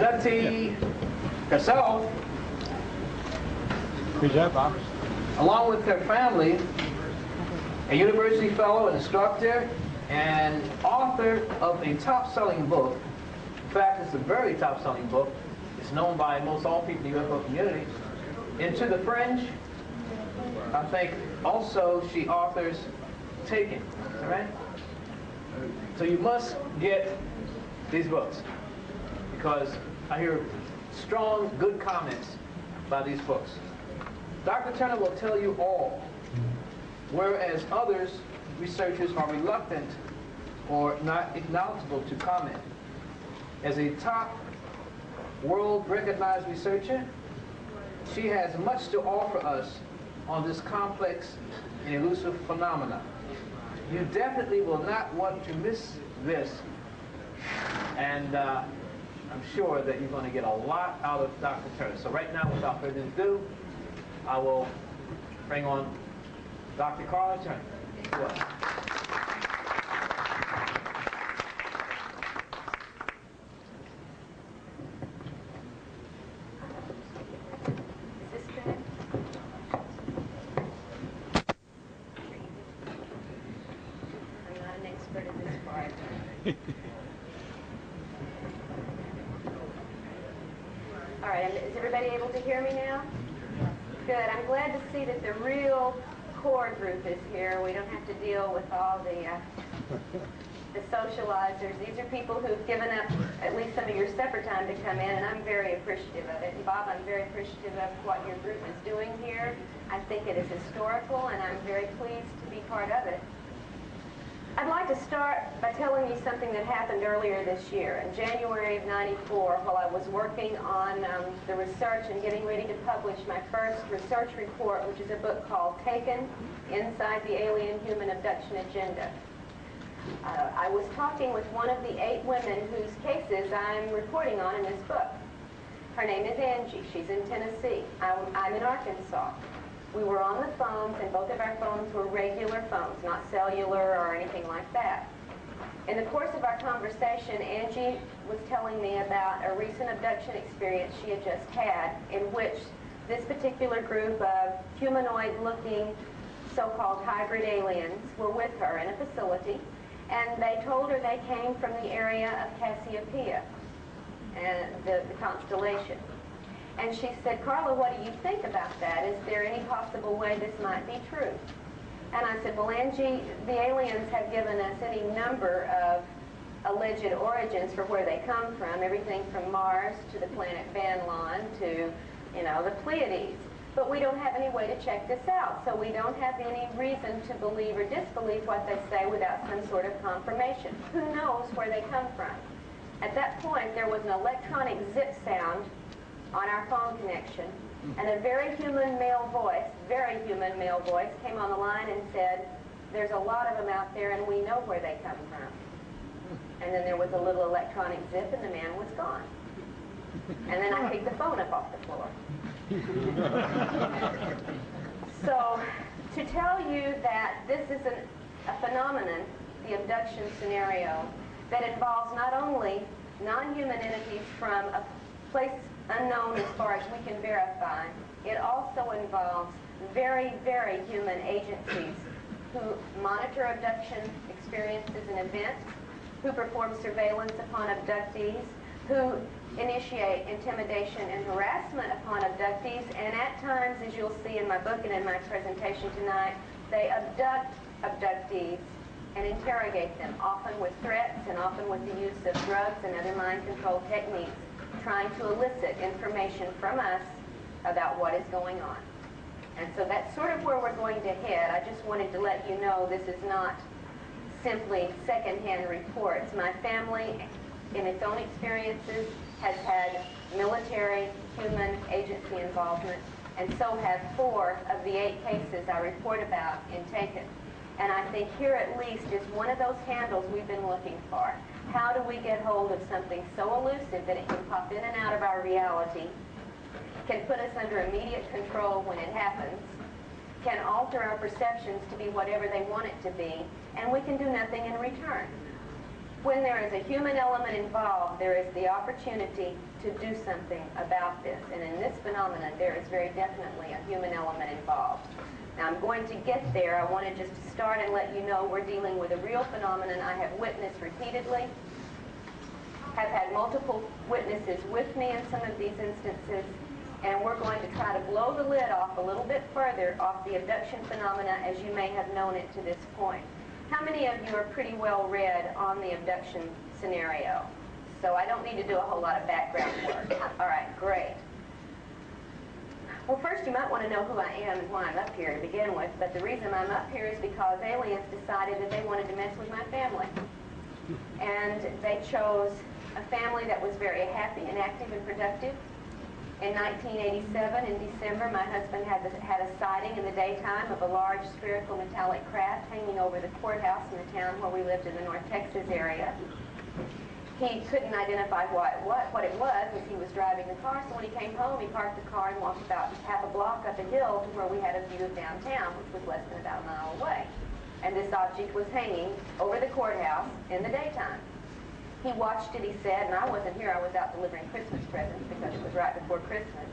abductee herself, Bob. along with her family, a university fellow, an instructor, and author of a top-selling book. In fact, it's a very top-selling book. It's known by most all people in the UFO community. Into the Fringe. I think also she authors Taken. Is that right? So you must get these books because I hear strong, good comments about these books. Dr. Turner will tell you all, whereas others, researchers, are reluctant or not acknowledgeable to comment. As a top world-recognized researcher, she has much to offer us on this complex and elusive phenomena. You definitely will not want to miss this, and I'm sure that you're going to get a lot out of Dr. Turner. So right now, without further ado, I will bring on Dr. Karla Turner to us. All right, is everybody able to hear me now? Good. I'm glad to see that the real core group is here. We don't have to deal with all the socializers. These are people who've given up at least some of your supper time to come in, and I'm very appreciative of it. And Bob, I'm very appreciative of what your group is doing here. I think it is historical, and I'm very pleased to be part of it. I'd like to start by telling you something that happened earlier this year. In January of '94, while I was working on the research and getting ready to publish my first research report, which is a book called Taken, Inside the Alien Human Abduction Agenda. I was talking with one of the 8 women whose cases I'm reporting on in this book. Her name is Angie. She's in Tennessee. I'm in Arkansas. We were on the phones, and both of our phones were regular phones, not cellular or anything like that. In the course of our conversation, Angie was telling me about a recent abduction experience she had just had, in which this particular group of humanoid-looking so-called hybrid aliens were with her in a facility, and they told her they came from the area of Cassiopeia, and the constellation. And she said, Karla, what do you think about that? Is there any possible way this might be true? And I said, well, Angie, the aliens have given us any number of alleged origins for where they come from, everything from Mars to the planet Van Loan to, you know, the Pleiades. But we don't have any way to check this out, so we don't have any reason to believe or disbelieve what they say without some sort of confirmation. Who knows where they come from? At that point, there was an electronic zip sound on our phone connection, and a very human male voice came on the line and said, there's a lot of them out there and we know where they come from. And then there was a little electronic zip and the man was gone. And then I picked the phone up off the floor. So to tell you that this is a phenomenon, the abduction scenario, that involves not only non-human entities from a place unknown as far as we can verify, it also involves very, very human agencies who monitor abduction experiences and events, who perform surveillance upon abductees, who initiate intimidation and harassment upon abductees, and at times, as you'll see in my book and in my presentation tonight, they abduct abductees and interrogate them, often with threats and often with the use of drugs and other mind control techniques, trying to elicit information from us about what is going on. And so that's sort of where we're going to head. I just wanted to let you know this is not simply secondhand reports. My family, in its own experiences, has had military human agency involvement, and so have 4 of the 8 cases I report about in Taken. And I think here at least is one of those handles we've been looking for. How do we get hold of something so elusive that it can pop in and out of our reality, can put us under immediate control when it happens, can alter our perceptions to be whatever they want it to be, and we can do nothing in return? When there is a human element involved, there is the opportunity to do something about this. And in this phenomenon, there is very definitely a human element involved. Now, I'm going to get there. I want to just start and let you know we're dealing with a real phenomenon I have witnessed repeatedly, have had multiple witnesses with me in some of these instances, and we're going to try to blow the lid off a little bit further off the abduction phenomena as you may have known it to this point. How many of you are pretty well read on the abduction scenario? So I don't need to do a whole lot of background work. All right, great. Well, first you might want to know who I am and why I'm up here to begin with, but the reason I'm up here is because aliens decided that they wanted to mess with my family. And they chose a family that was very happy and active and productive. In 1987, in December, my husband had a sighting in the daytime of a large spherical metallic craft hanging over the courthouse in the town where we lived in the North Texas area. He couldn't identify what it was as he was driving the car, so when he came home, he parked the car and walked about half a block up a hill to where we had a view of downtown, which was less than about a mile away. And this object was hanging over the courthouse in the daytime. He watched it, he said, and I wasn't here, I was out delivering Christmas presents because it was right before Christmas.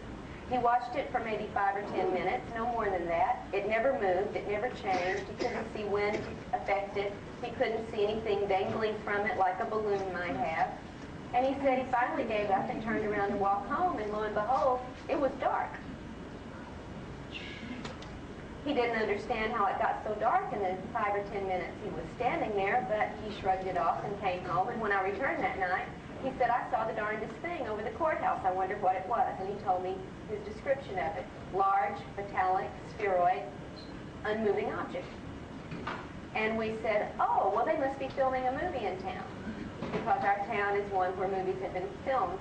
He watched it for maybe 5 or 10 minutes, no more than that. It never moved, it never changed. He couldn't see wind affect it. He couldn't see anything dangling from it like a balloon might have. And he said he finally gave up and turned around to walk home, and lo and behold, it was dark. He didn't understand how it got so dark in the 5 or 10 minutes he was standing there, but he shrugged it off and came home. And when I returned that night, he said, I saw the darndest thing over the courthouse. I wondered what it was. And he told me his description of it. Large, metallic, spheroid, unmoving object. And we said, oh, well, they must be filming a movie in town, because our town is one where movies have been filmed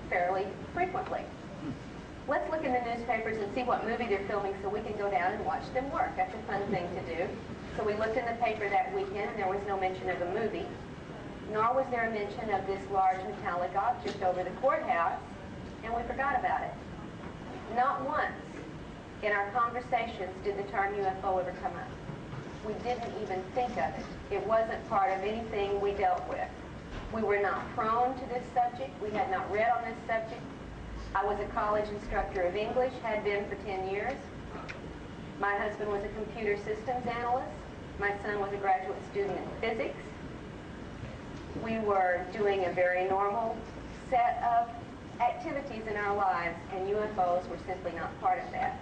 fairly frequently. Let's look in the newspapers and see what movie they're filming so we can go down and watch them work. That's a fun thing to do. So we looked in the paper that weekend, and there was no mention of a movie, nor was there a mention of this large metallic object over the courthouse, and we forgot about it. Not once in our conversations did the term UFO ever come up. We didn't even think of it. It wasn't part of anything we dealt with. We were not prone to this subject. We had not read on this subject. I was a college instructor of English, had been for 10 years. My husband was a computer systems analyst. My son was a graduate student in physics. We were doing a very normal set of activities in our lives, and UFOs were simply not part of that.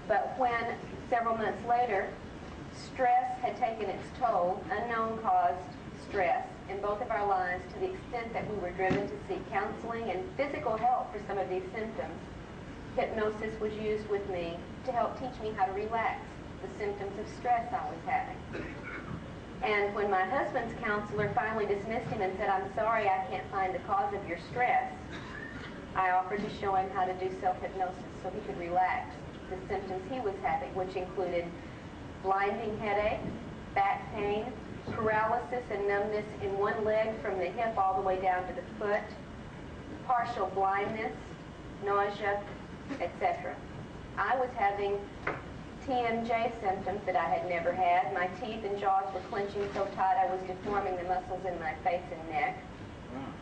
But when, several months later, stress had taken its toll, unknown caused stress, in both of our lives to the extent that we were driven to seek counseling and physical help for some of these symptoms, hypnosis was used with me to help teach me how to relax the symptoms of stress I was having. And when my husband's counselor finally dismissed him and said, I'm sorry, I can't find the cause of your stress, I offered to show him how to do self-hypnosis so he could relax the symptoms he was having, which included blinding headache, back pain, paralysis and numbness in one leg from the hip all the way down to the foot, partial blindness, nausea, etc. I was having TMJ symptoms that I had never had. My teeth and jaws were clenching so tight I was deforming the muscles in my face and neck.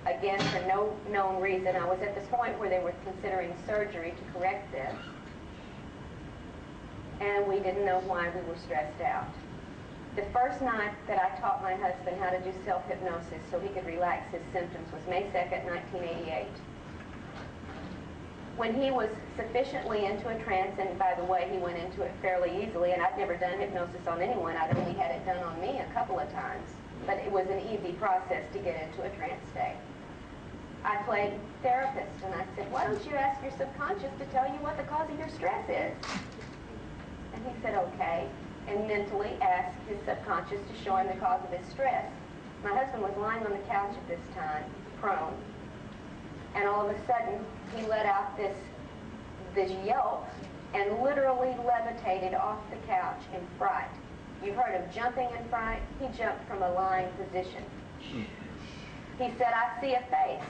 Again, for no known reason. I was at the point where they were considering surgery to correct this. And we didn't know why we were stressed out. The first night that I taught my husband how to do self-hypnosis so he could relax his symptoms was May 2nd, 1988. When he was sufficiently into a trance, and by the way, he went into it fairly easily, and I've never done hypnosis on anyone. I'd only had it done on me a couple of times, but it was an easy process to get into a trance state. I played therapist, and I said, why don't you ask your subconscious to tell you what the cause of your stress is? And he said, okay, and mentally asked his subconscious to show him the cause of his stress. My husband was lying on the couch at this time, prone, and all of a sudden he let out this yelp and literally levitated off the couch in fright. You've heard of jumping in fright? He jumped from a lying position. He said, I see a face.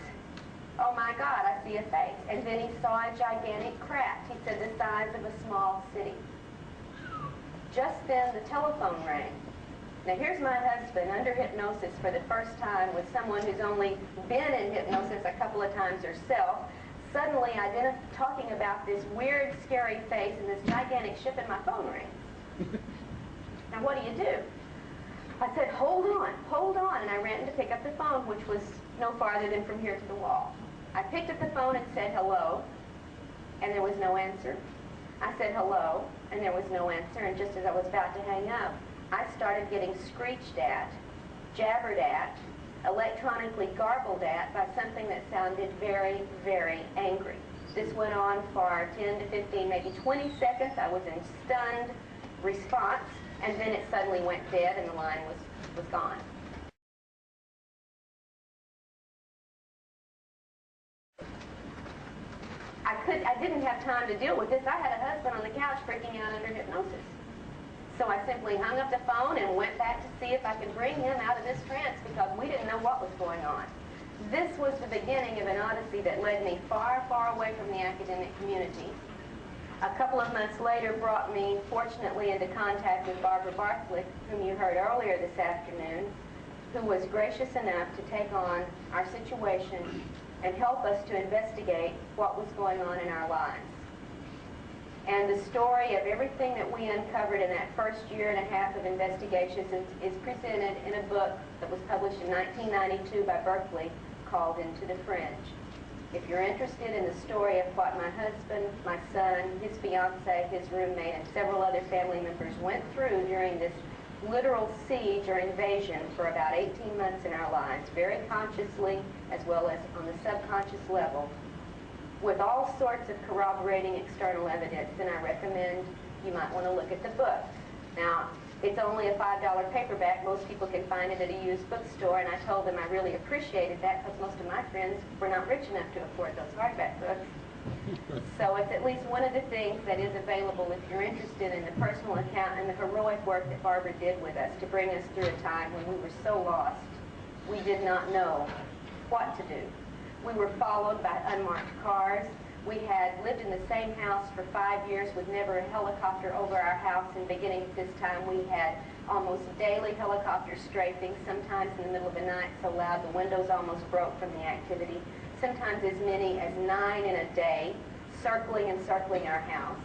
Oh my God, I see a face. And then he saw a gigantic craft. He said the size of a small city. Just then the telephone rang. Now here's my husband under hypnosis for the first time with someone who's only been in hypnosis a couple of times herself, suddenly talking about this weird, scary face and this gigantic ship, and my phone rings. Now what do? I said, hold on, and I ran to pick up the phone, which was no farther than from here to the wall. I picked up the phone and said hello, and there was no answer. I said hello, and there was no answer, and just as I was about to hang up, I started getting screeched at, jabbered at, electronically garbled at by something that sounded very, very angry. This went on for 10 to 15, maybe 20 seconds. I was in stunned response, and then it suddenly went dead and the line was gone. I didn't have time to deal with this. I had a husband on the couch freaking out under hypnosis. So I simply hung up the phone and went back to see if I could bring him out of this trance because we didn't know what was going on. This was the beginning of an odyssey that led me far, far away from the academic community. A couple of months later brought me, fortunately, into contact with Barbara Barthlick, whom you heard earlier this afternoon, who was gracious enough to take on our situation and help us to investigate what was going on in our lives. And the story of everything that we uncovered in that first year and a half of investigations is presented in a book that was published in 1992 by Berkeley called Into the Fringe. If you're interested in the story of what my husband, my son, his fiance, his roommate, and several other family members went through during this literal siege or invasion for about 18 months in our lives, very consciously as well as on the subconscious level, with all sorts of corroborating external evidence, then I recommend you might want to look at the book. Now, it's only a $5 paperback. Most people can find it at a used bookstore, and I told them I really appreciated that because most of my friends were not rich enough to afford those hardback books. So it's at least one of the things that is available if you're interested in the personal account and the heroic work that Barbara did with us to bring us through a time when we were so lost, we did not know what to do. We were followed by unmarked cars. We had lived in the same house for 5 years with never a helicopter over our house, and beginning at this time we had almost daily helicopter strafing, sometimes in the middle of the night so loud the windows almost broke from the activity, sometimes as many as 9 in a day, circling and circling our house.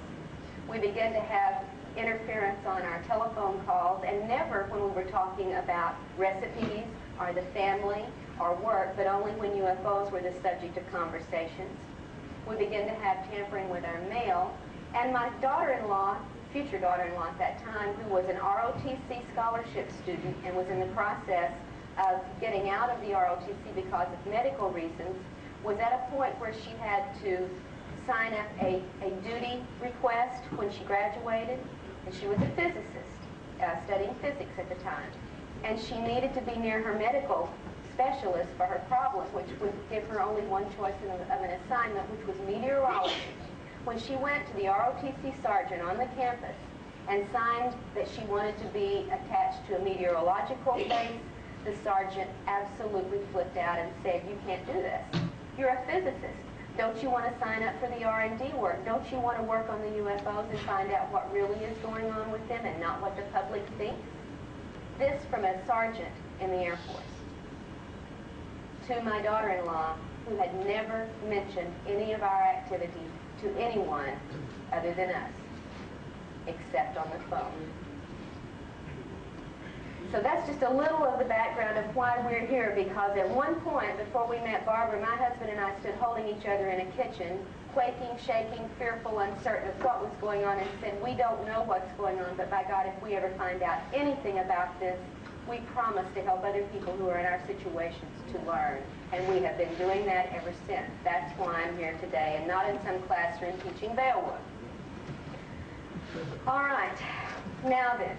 We began to have interference on our telephone calls, and never when we were talking about recipes or the family or work, but only when UFOs were the subject of conversations. We began to have tampering with our mail, and my daughter-in-law, future daughter-in-law at that time, who was an ROTC scholarship student and was in the process of getting out of the ROTC because of medical reasons, was at a point where she had to sign up a duty request when she graduated, and she was a physicist, studying physics at the time, and she needed to be near her medical specialist for her problem, which would give her only one choice of an assignment, which was meteorology. When she went to the ROTC sergeant on the campus and signed that she wanted to be attached to a meteorological base, the sergeant absolutely flipped out and said, "You can't do this. You're a physicist. Don't you want to sign up for the R&D work? Don't you want to work on the UFOs and find out what really is going on with them and not what the public thinks?" This from a sergeant in the Air Force to my daughter-in-law, who had never mentioned any of our activity to anyone other than us, except on the phone. So that's just a little of the background of why we're here, because at one point, before we met Barbara, my husband and I stood holding each other in a kitchen, quaking, shaking, fearful, uncertain of what was going on, and said, "We don't know what's going on, but by God, if we ever find out anything about this, we promise to help other people who are in our situations to learn." And we have been doing that ever since. That's why I'm here today, and not in some classroom teaching Beowulf. All right, now then,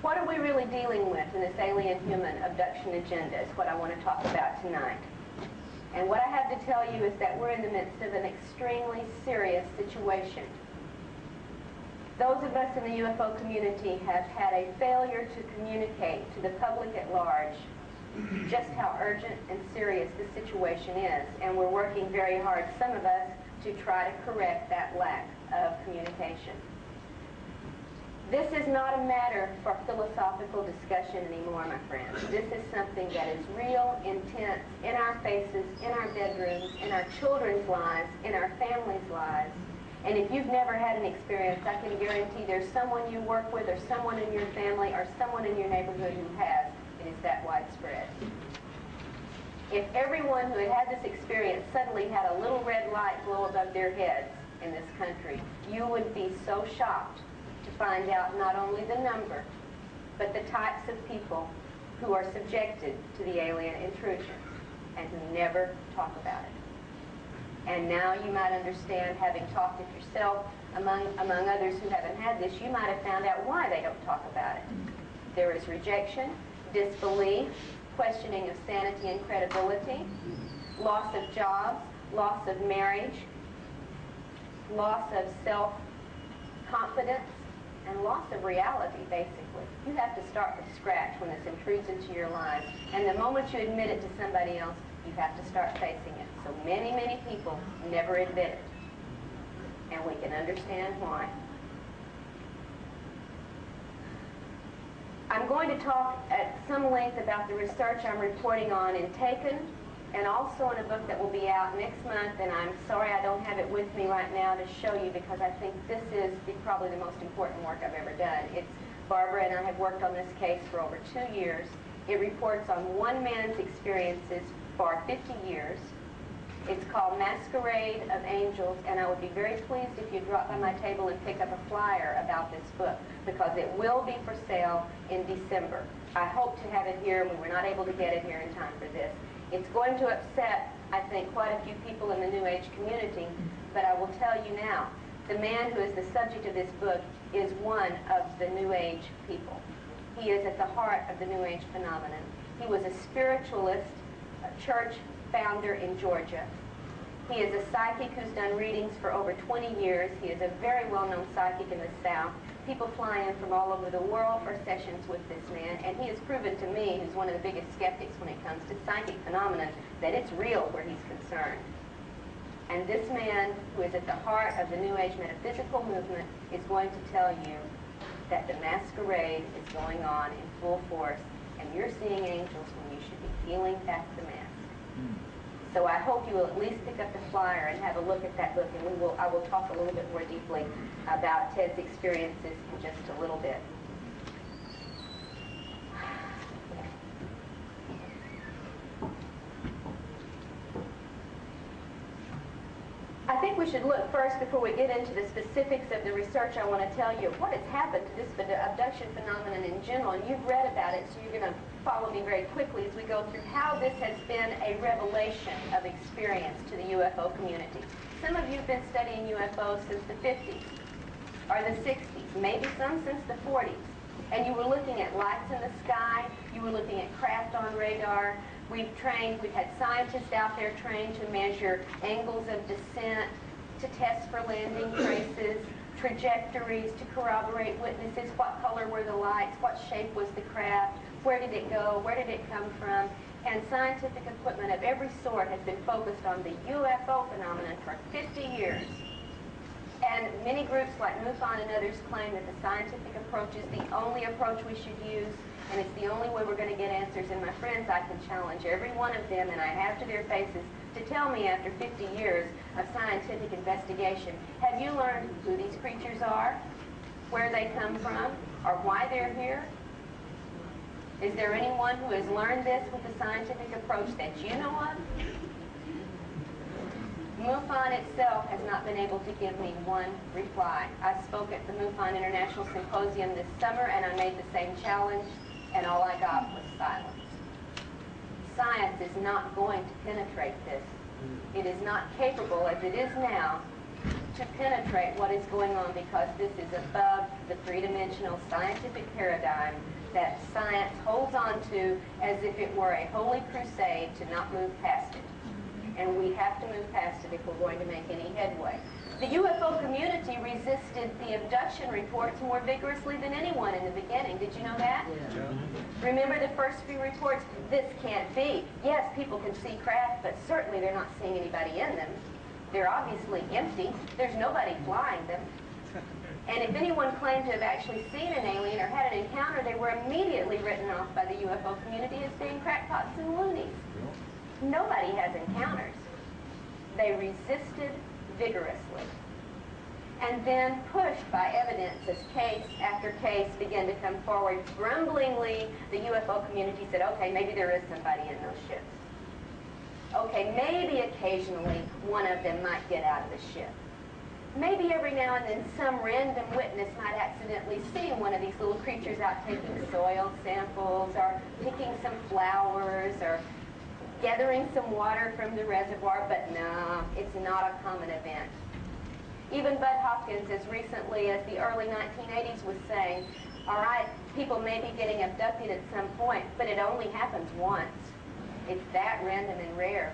what are we really dealing with in this alien-human abduction agenda is what I want to talk about tonight. And what I have to tell you is that we're in the midst of an extremely serious situation. Those of us in the UFO community have had a failure to communicate to the public at large just how urgent and serious the situation is, and we're working very hard, some of us, to try to correct that lack of communication. This is not a matter for philosophical discussion anymore, my friends. This is something that is real, intense, in our faces, in our bedrooms, in our children's lives, in our families' lives. And if you've never had an experience, I can guarantee there's someone you work with or someone in your family or someone in your neighborhood who has. It is that widespread. If everyone who had had this experience suddenly had a little red light glow above their heads in this country, you would be so shocked to find out not only the number, but the types of people who are subjected to the alien intrusions and who never talk about it. And now you might understand, having talked it yourself, among others who haven't had this, you might have found out why they don't talk about it. There is rejection, disbelief, questioning of sanity and credibility, loss of jobs, loss of marriage, loss of self-confidence, and loss of reality, basically. You have to start from scratch when this intrudes into your lives. And the moment you admit it to somebody else, you have to start facing it. So many, many people never admit it. And we can understand why. I'm going to talk at some length about the research I'm reporting on in Taken, and also in a book that will be out next month, and I'm sorry I don't have it with me right now to show you because I think this is probably the most important work I've ever done. It's Barbara and I have worked on this case for over 2 years. It reports on one man's experiences for 50 years. It's called Masquerade of Angels, and I would be very pleased if you drop by my table and pick up a flyer about this book, because it will be for sale in December. I hope to have it here, and we were not able to get it here in time for this. It's going to upset, I think, quite a few people in the New Age community, but I will tell you now, the man who is the subject of this book is one of the New Age people. He is at the heart of the New Age phenomenon. He was a spiritualist, a church founder in Georgia. He is a psychic who's done readings for over 20 years. He is a very well-known psychic in the South. People fly in from all over the world for sessions with this man, and he has proven to me, who's one of the biggest skeptics when it comes to psychic phenomena, that it's real where he's concerned. And this man, who is at the heart of the New Age metaphysical movement, is going to tell you that the masquerade is going on in full force, and you're seeing angels when you should be peeling back the mask. So I hope you will at least pick up the flyer and have a look at that book, and I will talk a little bit more deeply about Ted's experiences in just a little bit. I think we should look first, before we get into the specifics of the research, I want to tell you what has happened to this abduction phenomenon in general. And you've read about it, so you're going to follow me very quickly as we go through how this has been a revelation of experience to the UFO community. Some of you have been studying UFOs since the 50s or the 60s, maybe some since the 40s. And you were looking at lights in the sky, you were looking at craft on radar. We've had scientists out there trained to measure angles of descent, to test for landing traces, trajectories, to corroborate witnesses. What color were the lights? What shape was the craft? Where did it go? Where did it come from? And scientific equipment of every sort has been focused on the UFO phenomenon for 50 years. And many groups like MUFON and others claim that the scientific approach is the only approach we should use, and it's the only way we're going to get answers. And my friends, I can challenge every one of them, and I have to their faces, to tell me after 50 years of scientific investigation, have you learned who these creatures are, where they come from, or why they're here? Is there anyone who has learned this with the scientific approach that you know of? MUFON itself has not been able to give me one reply. I spoke at the MUFON International Symposium this summer, and I made the same challenge, and all I got was silence. Science is not going to penetrate this. It is not capable, as it is now, to penetrate what is going on, because this is above the three-dimensional scientific paradigm that science holds on to as if it were a holy crusade to not move past it. And we have to move past it if we're going to make any headway. The UFO community resisted the abduction reports more vigorously than anyone in the beginning. Did you know that? Yeah. Remember the first few reports? This can't be. Yes, people can see craft, but certainly they're not seeing anybody in them. They're obviously empty. There's nobody flying them. And if anyone claimed to have actually seen an alien or had an encounter, they were immediately written off by the UFO community as being crackpots and loonies. Nobody has encounters. They resisted vigorously. And then, pushed by evidence as case after case began to come forward, grumblingly, the UFO community said, okay, maybe there is somebody in those ships. Okay, maybe occasionally one of them might get out of the ship. Maybe every now and then some random witness might accidentally see one of these little creatures out taking soil samples or picking some flowers or gathering some water from the reservoir, but no, it's not a common event. Even Bud Hopkins, as recently as the early 1980s, was saying, all right, people may be getting abducted at some point, but it only happens once. It's that random and rare.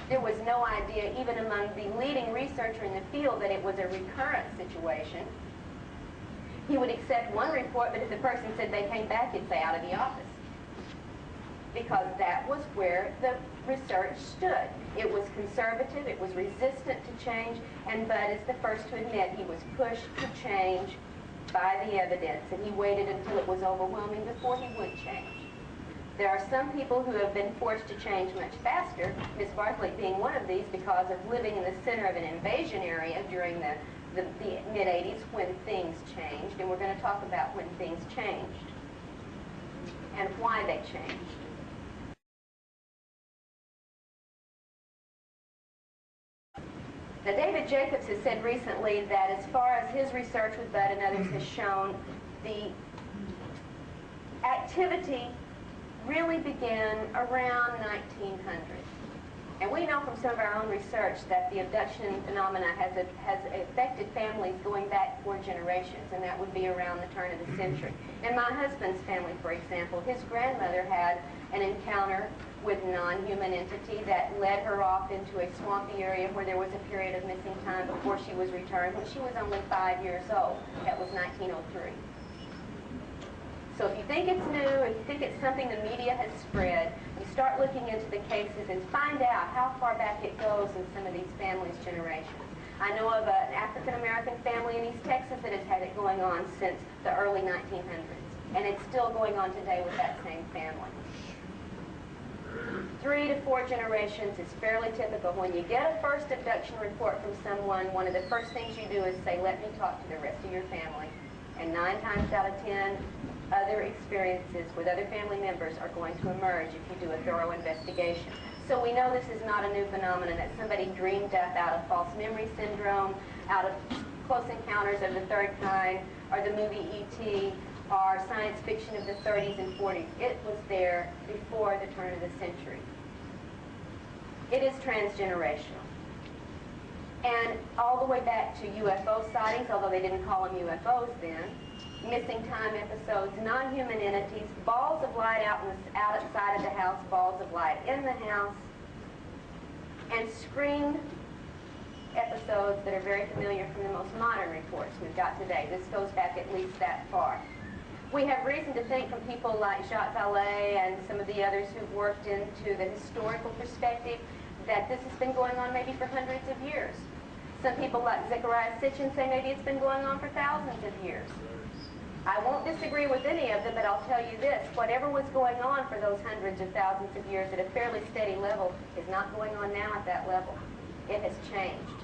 There was no idea, even among the leading researcher in the field, that it was a recurrent situation. He would accept one report, but if the person said they came back, he'd say out of the office. Because that was where the research stood. It was conservative, it was resistant to change, and Bud is the first to admit he was pushed to change by the evidence, and he waited until it was overwhelming before he would change. There are some people who have been forced to change much faster, Miss Bartlett being one of these, because of living in the center of an invasion area during the mid-80s when things changed, and we're going to talk about when things changed and why they changed. Now, David Jacobs has said recently that as far as his research with Bud and others has shown, the activity really began around 1900. And we know from some of our own research that the abduction phenomena has affected families going back 4 generations, and that would be around the turn of the century. In my husband's family, for example, his grandmother had an encounter with non-human entity that led her off into a swampy area where there was a period of missing time before she was returned when she was only 5 years old. That was 1903. So if you think it's new, if you think it's something the media has spread, you start looking into the cases and find out how far back it goes in some of these families' generations. I know of an African-American family in East Texas that has had it going on since the early 1900s, and it's still going on today with that same family. 3 to 4 generations is fairly typical. When you get a first abduction report from someone, one of the first things you do is say, let me talk to the rest of your family. And 9 times out of 10, other experiences with other family members are going to emerge if you do a thorough investigation. So we know this is not a new phenomenon that somebody dreamed up out of false memory syndrome, out of Close Encounters of the Third Kind, or the movie E.T., or science fiction of the 30s and 40s. It was there before the turn of the century. It is transgenerational. And all the way back to UFO sightings, although they didn't call them UFOs then, missing time episodes, non-human entities, balls of light outside of the house, balls of light in the house, and screened episodes that are very familiar from the most modern reports we've got today. This goes back at least that far. We have reason to think from people like Jacques Vallée and some of the others who've worked into the historical perspective that this has been going on maybe for hundreds of years. Some people like Zechariah Sitchin say maybe it's been going on for thousands of years. I won't disagree with any of them, but I'll tell you this, whatever was going on for those hundreds of thousands of years at a fairly steady level is not going on now at that level. It has changed.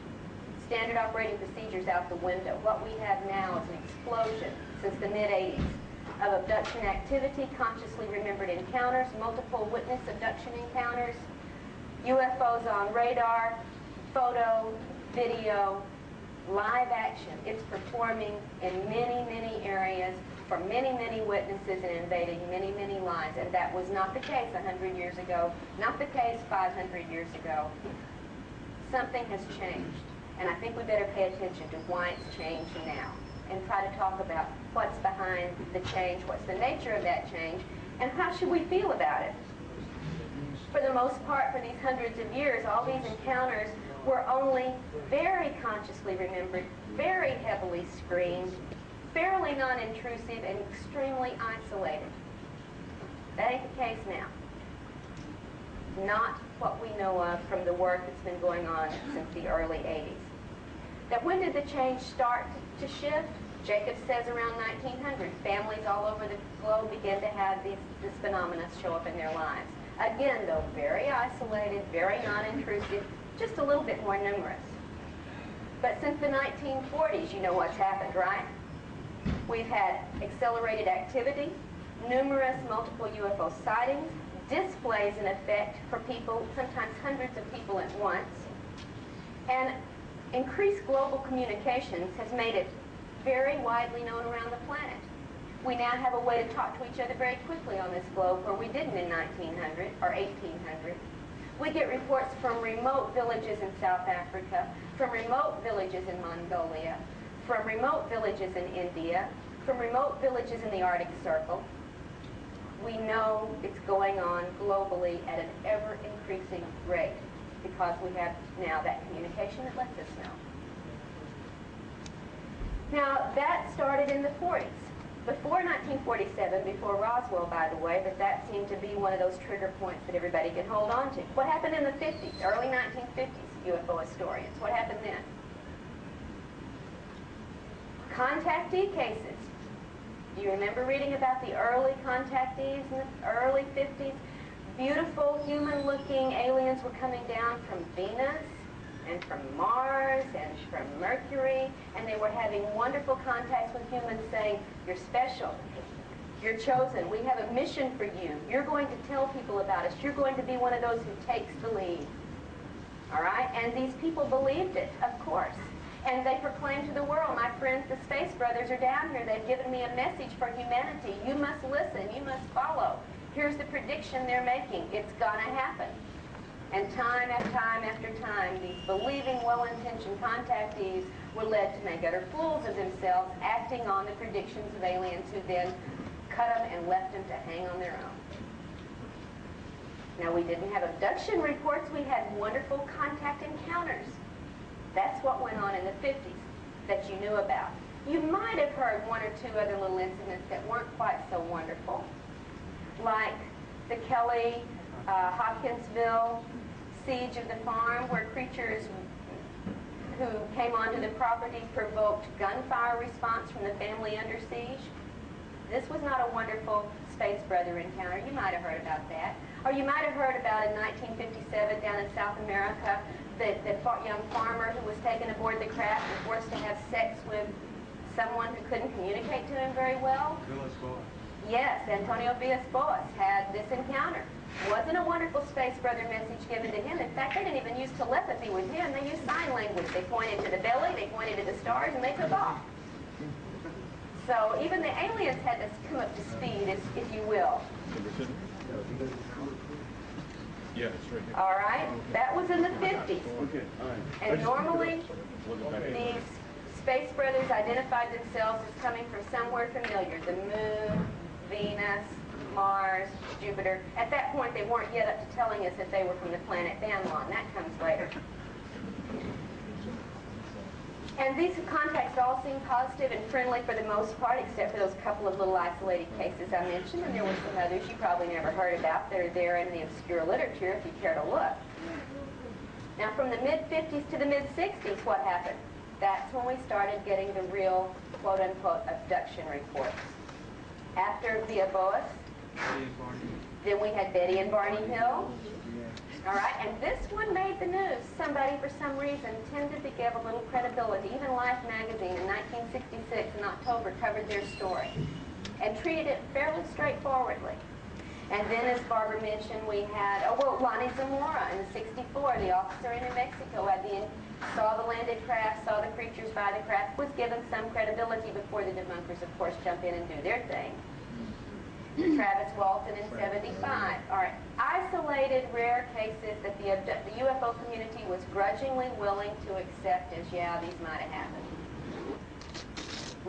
Standard operating procedures out the window. What we have now is an explosion since the mid-80s of abduction activity, consciously remembered encounters, multiple witness abduction encounters, UFOs on radar, photo, video, live action. It's performing in many, many areas for many, many witnesses and invading many, many lives. And that was not the case 100 years ago, not the case 500 years ago. Something has changed. And I think we better pay attention to why it's changed now and try to talk about what's behind the change, what's the nature of that change, and how should we feel about it. For the most part, for these hundreds of years, all these encounters were only very consciously remembered, very heavily screened, fairly non-intrusive, and extremely isolated. That ain't the case now. Not what we know of from the work that's been going on since the early 80s. Now, when did the change start to shift? Jacob says around 1900, families all over the globe began to have this phenomena show up in their lives. Again, though, very isolated, very non-intrusive, just a little bit more numerous. But since the 1940s, you know what's happened, right? We've had accelerated activity, numerous multiple UFO sightings, displays in effect for people, sometimes hundreds of people at once, and increased global communications has made it very widely known around the planet. We now have a way to talk to each other very quickly on this globe where we didn't in 1900 or 1800. We get reports from remote villages in South Africa, from remote villages in Mongolia, from remote villages in India, from remote villages in the Arctic Circle. We know it's going on globally at an ever-increasing rate because we have now that communication that lets us know. Now, that started in the 40s. Before 1947, before Roswell, by the way, but that seemed to be one of those trigger points that everybody can hold on to. What happened in the 50s, early 1950s, UFO historians? What happened then? Contactee cases. Do you remember reading about the early contactees in the early 50s? Beautiful, human-looking aliens were coming down from Venus and from Mars and from Mercury, and they were having wonderful contacts with humans saying, you're special, you're chosen, we have a mission for you, you're going to tell people about us, you're going to be one of those who takes the lead. All right? And these people believed it, of course. And they proclaimed to the world, my friends, the Space Brothers are down here, they've given me a message for humanity, you must listen, you must follow. Here's the prediction they're making, it's gonna happen. And time after time, these believing, well-intentioned contactees were led to make utter fools of themselves, acting on the predictions of aliens who then cut them and left them to hang on their own. Now, we didn't have abduction reports, we had wonderful contact encounters. That's what went on in the 50s that you knew about. You might have heard one or two other little incidents that weren't quite so wonderful, like the Kelly, Hopkinsville siege of the farm, where creatures who came onto the property provoked gunfire response from the family under siege. This was not a wonderful Space Brother encounter. You might have heard about that. Or you might have heard about in 1957 down in South America, the young farmer who was taken aboard the craft and forced to have sex with someone who couldn't communicate to him very well. Yes, Antonio Villas-Boas had this encounter. Wasn't a wonderful Space Brother message given to him. In fact, they didn't even use telepathy with him. They used sign language. They pointed to the belly, they pointed to the stars, and they took off. So even the aliens had to come up to speed, if you will. Yeah, it's right here. All right? That was in the 50s. Okay, all right. And normally, these Space Brothers identified themselves as coming from somewhere familiar. The Moon, Venus, Mars, Jupiter. At that point, they weren't yet up to telling us that they were from the planet Banlon. That comes later. And these contacts all seem positive and friendly for the most part, except for those couple of little isolated cases I mentioned, and there were some others you probably never heard about that are there in the obscure literature if you care to look. Now, from the mid-50s to the mid-60s, what happened? That's when we started getting the real, quote-unquote, abduction reports. After Villas-Boas, then we had Betty and Barney Hill. All right, and this one made the news. Somebody, for some reason, tended to give a little credibility. Even Life magazine in 1966 in October covered their story and treated it fairly straightforwardly. And then, as Barbara mentioned, we had, Lonnie Zamora in 64, the officer in New Mexico, saw the landed craft, saw the creatures by the craft, was given some credibility before the debunkers, of course, jump in and do their thing. Travis Walton in 75. All right, isolated, rare cases that the UFO community was grudgingly willing to accept as, yeah, these might have happened.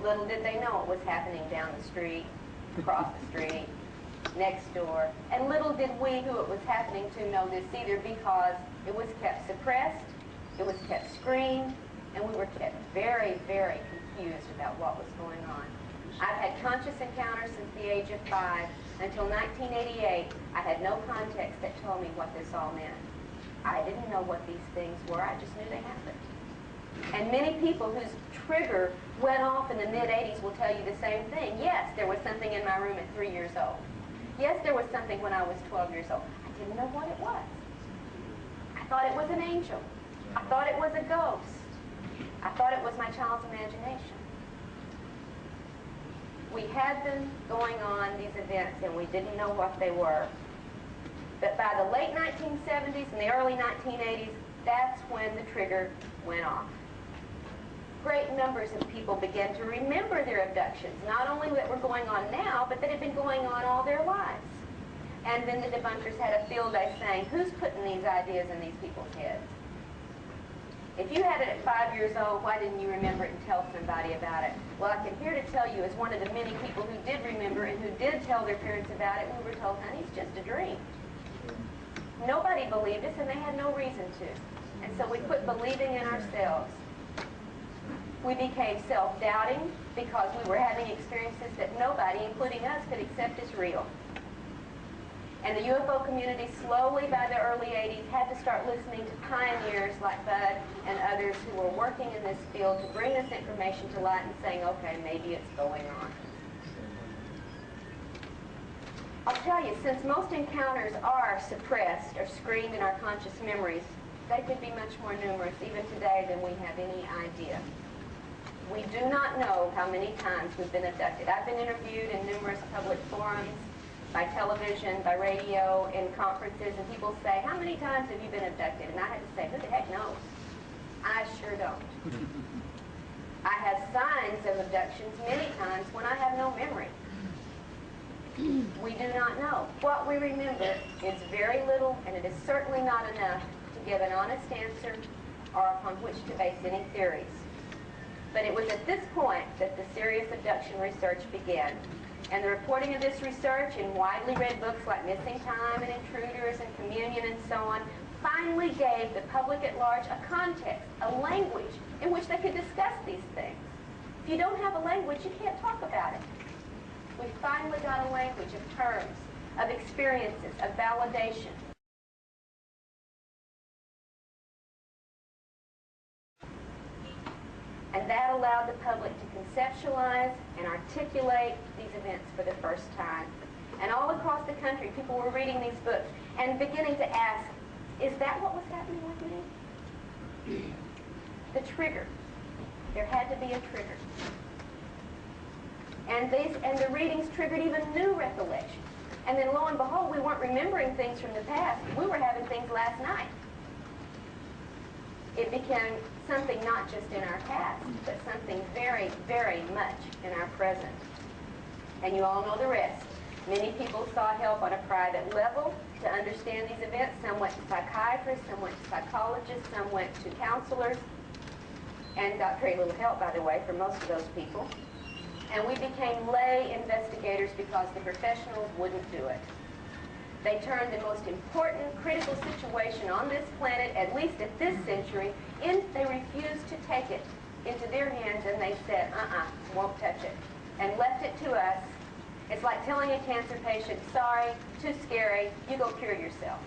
Little did they know it was happening down the street, across the street, next door. And little did we who it was happening to know this either, because it was kept suppressed, it was kept screened, and we were kept very, very confused about what was going on. I've had conscious encounters since the age of 5. Until 1988, I had no context that told me what this all meant. I didn't know what these things were. I just knew they happened. And many people whose trigger went off in the mid-'80s will tell you the same thing. Yes, there was something in my room at 3 years old. Yes, there was something when I was 12 years old. I didn't know what it was. I thought it was an angel. I thought it was a ghost. I thought it was my child's imagination. We had them going on, these events, and we didn't know what they were. But by the late 1970s and the early 1980s, that's when the trigger went off. Great numbers of people began to remember their abductions, not only that were going on now, but that had been going on all their lives. And then the debunkers had a field day saying, who's putting these ideas in these people's heads? If you had it at 5 years old, why didn't you remember it and tell somebody about it? Well, I can here to tell you, as one of the many people who did remember and who did tell their parents about it, we were told, honey, it's just a dream. Nobody believed us, and they had no reason to. And so we quit believing in ourselves. We became self-doubting because we were having experiences that nobody, including us, could accept as real. And the UFO community slowly, by the early 80s, had to start listening to pioneers like Bud and others who were working in this field to bring this information to light and saying, okay, maybe it's going on. I'll tell you, since most encounters are suppressed or screened in our conscious memories, they could be much more numerous even today than we have any idea. We do not know how many times we've been abducted. I've been interviewed in numerous public forums, by television, by radio, in conferences, and people say, how many times have you been abducted? And I had to say, who the heck knows? I sure don't. I have signs of abductions many times when I have no memory. We do not know. What we remember is very little, and it is certainly not enough to give an honest answer or upon which to base any theories. But it was at this point that the serious abduction research began. And the reporting of this research in widely read books like Missing Time and Intruders and Communion and so on finally gave the public at large a context, a language in which they could discuss these things. If you don't have a language, you can't talk about it. We finally got a language of terms, of experiences, of validation. And that allowed the public to conceptualize and articulate these events for the first time. And all across the country, people were reading these books and beginning to ask, is that what was happening with me? The trigger. There had to be a trigger. And the readings triggered even new recollections. And then lo and behold, we weren't remembering things from the past. We were having things last night. It became something not just in our past, but something very, very much in our present. And you all know the rest. Many people sought help on a private level to understand these events. Some went to psychiatrists, some went to psychologists, some went to counselors, and got very little help, by the way, for most of those people. And we became lay investigators because the professionals wouldn't do it. They turned the most important, critical situation on this planet, at least at this century, they refused to take it into their hands, and they said, won't touch it, and left it to us. It's like telling a cancer patient, sorry, too scary, you go cure yourself.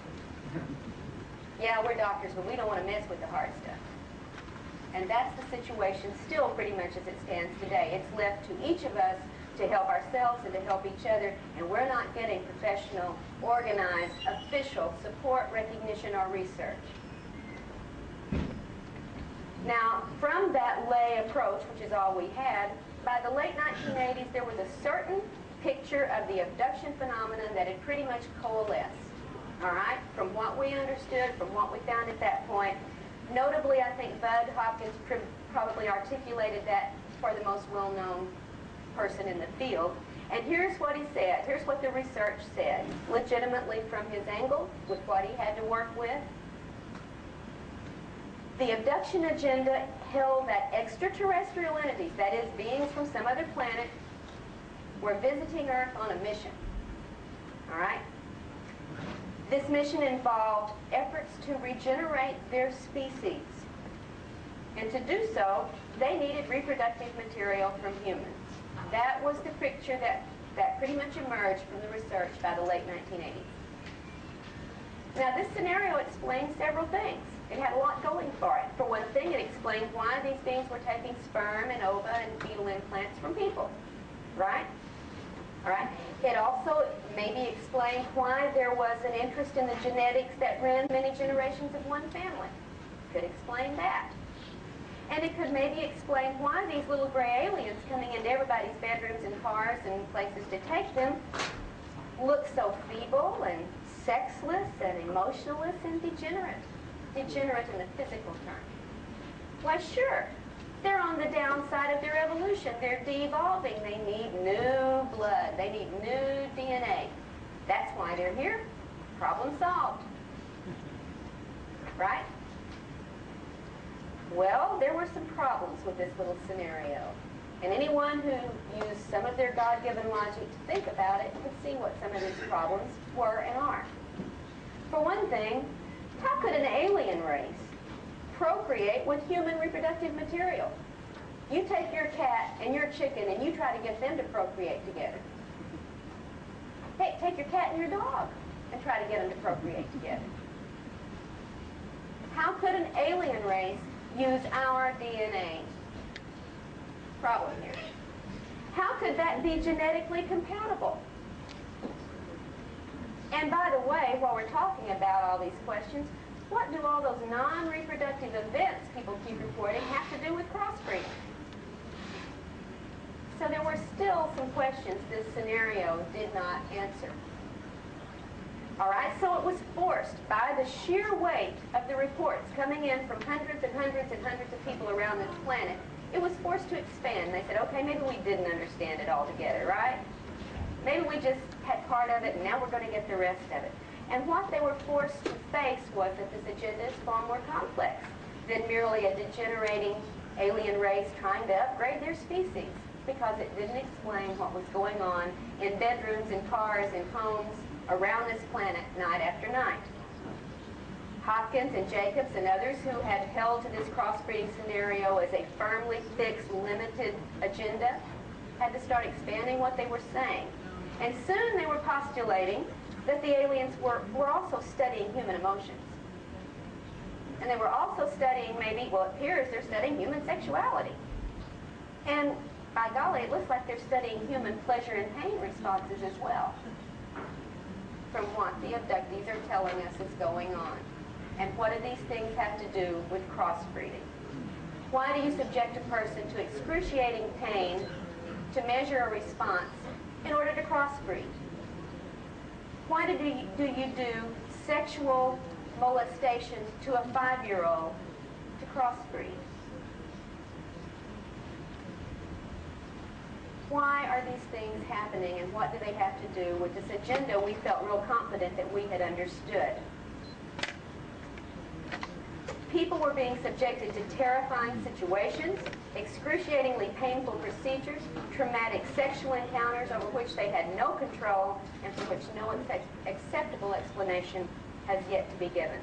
Yeah, we're doctors, but we don't want to mess with the hard stuff. And that's the situation still pretty much as it stands today. It's left to each of us to help ourselves and to help each other, and we're not getting professional, organized, official support, recognition, or research. Now, from that lay approach, which is all we had, by the late 1980s, there was a certain picture of the abduction phenomenon that had pretty much coalesced, all right, from what we understood, from what we found at that point. Notably, I think Bud Hopkins probably articulated that for the most well-known person in the field. And here's what he said. Here's what the research said, legitimately from his angle, with what he had to work with. The abduction agenda held that extraterrestrial entities, that is, beings from some other planet, were visiting Earth on a mission. All right? This mission involved efforts to regenerate their species. And to do so, they needed reproductive material from humans. That was the picture that pretty much emerged from the research by the late 1980s. Now, this scenario explains several things. It had a lot going for it. For one thing, it explained why these beings were taking sperm and ova and fetal implants from people, right? All right. It also maybe explained why there was an interest in the genetics that ran many generations of one family. Could explain that. And it could maybe explain why these little gray aliens coming into everybody's bedrooms and cars and places to take them look so feeble and sexless and emotionless and degenerate. Degenerate in the physical term. Why, sure. They're on the downside of their evolution. They're de-evolving. They need new blood. They need new DNA. That's why they're here. Problem solved. Right? Well, there were some problems with this little scenario. And anyone who used some of their God-given logic to think about it could see what some of these problems were and are. For one thing, how could an alien race procreate with human reproductive material? You take your cat and your chicken and you try to get them to procreate together. Hey, take your cat and your dog and try to get them to procreate together. How could an alien race use our DNA? Problem here. How could that be genetically compatible? And by the way, while we're talking about all these questions, what do all those non-reproductive events people keep reporting have to do with crossbreeding? So there were still some questions this scenario did not answer. All right, so it was forced by the sheer weight of the reports coming in from hundreds and hundreds and hundreds of people around this planet, it was forced to expand. They said, okay, maybe we didn't understand it altogether, right? Maybe we just had part of it and now we're going to get the rest of it. And what they were forced to face was that this agenda is far more complex than merely a degenerating alien race trying to upgrade their species, because it didn't explain what was going on in bedrooms and cars and homes around this planet night after night. Hopkins and Jacobs and others who had held to this crossbreeding scenario as a firmly fixed, limited agenda had to start expanding what they were saying. And soon they were postulating that the aliens were also studying human emotions. And they were also studying maybe, well, it appears they're studying human sexuality. And by golly, it looks like they're studying human pleasure and pain responses as well, from what the abductees are telling us is going on. And what do these things have to do with crossbreeding? Why do you subject a person to excruciating pain to measure a response in order to crossbreed? Why do you do sexual molestation to a 5-year-old to crossbreed? Why are these things happening, and what do they have to do with this agenda we felt real confident that we had understood? People were being subjected to terrifying situations, excruciatingly painful procedures, traumatic sexual encounters over which they had no control and for which no acceptable explanation has yet to be given.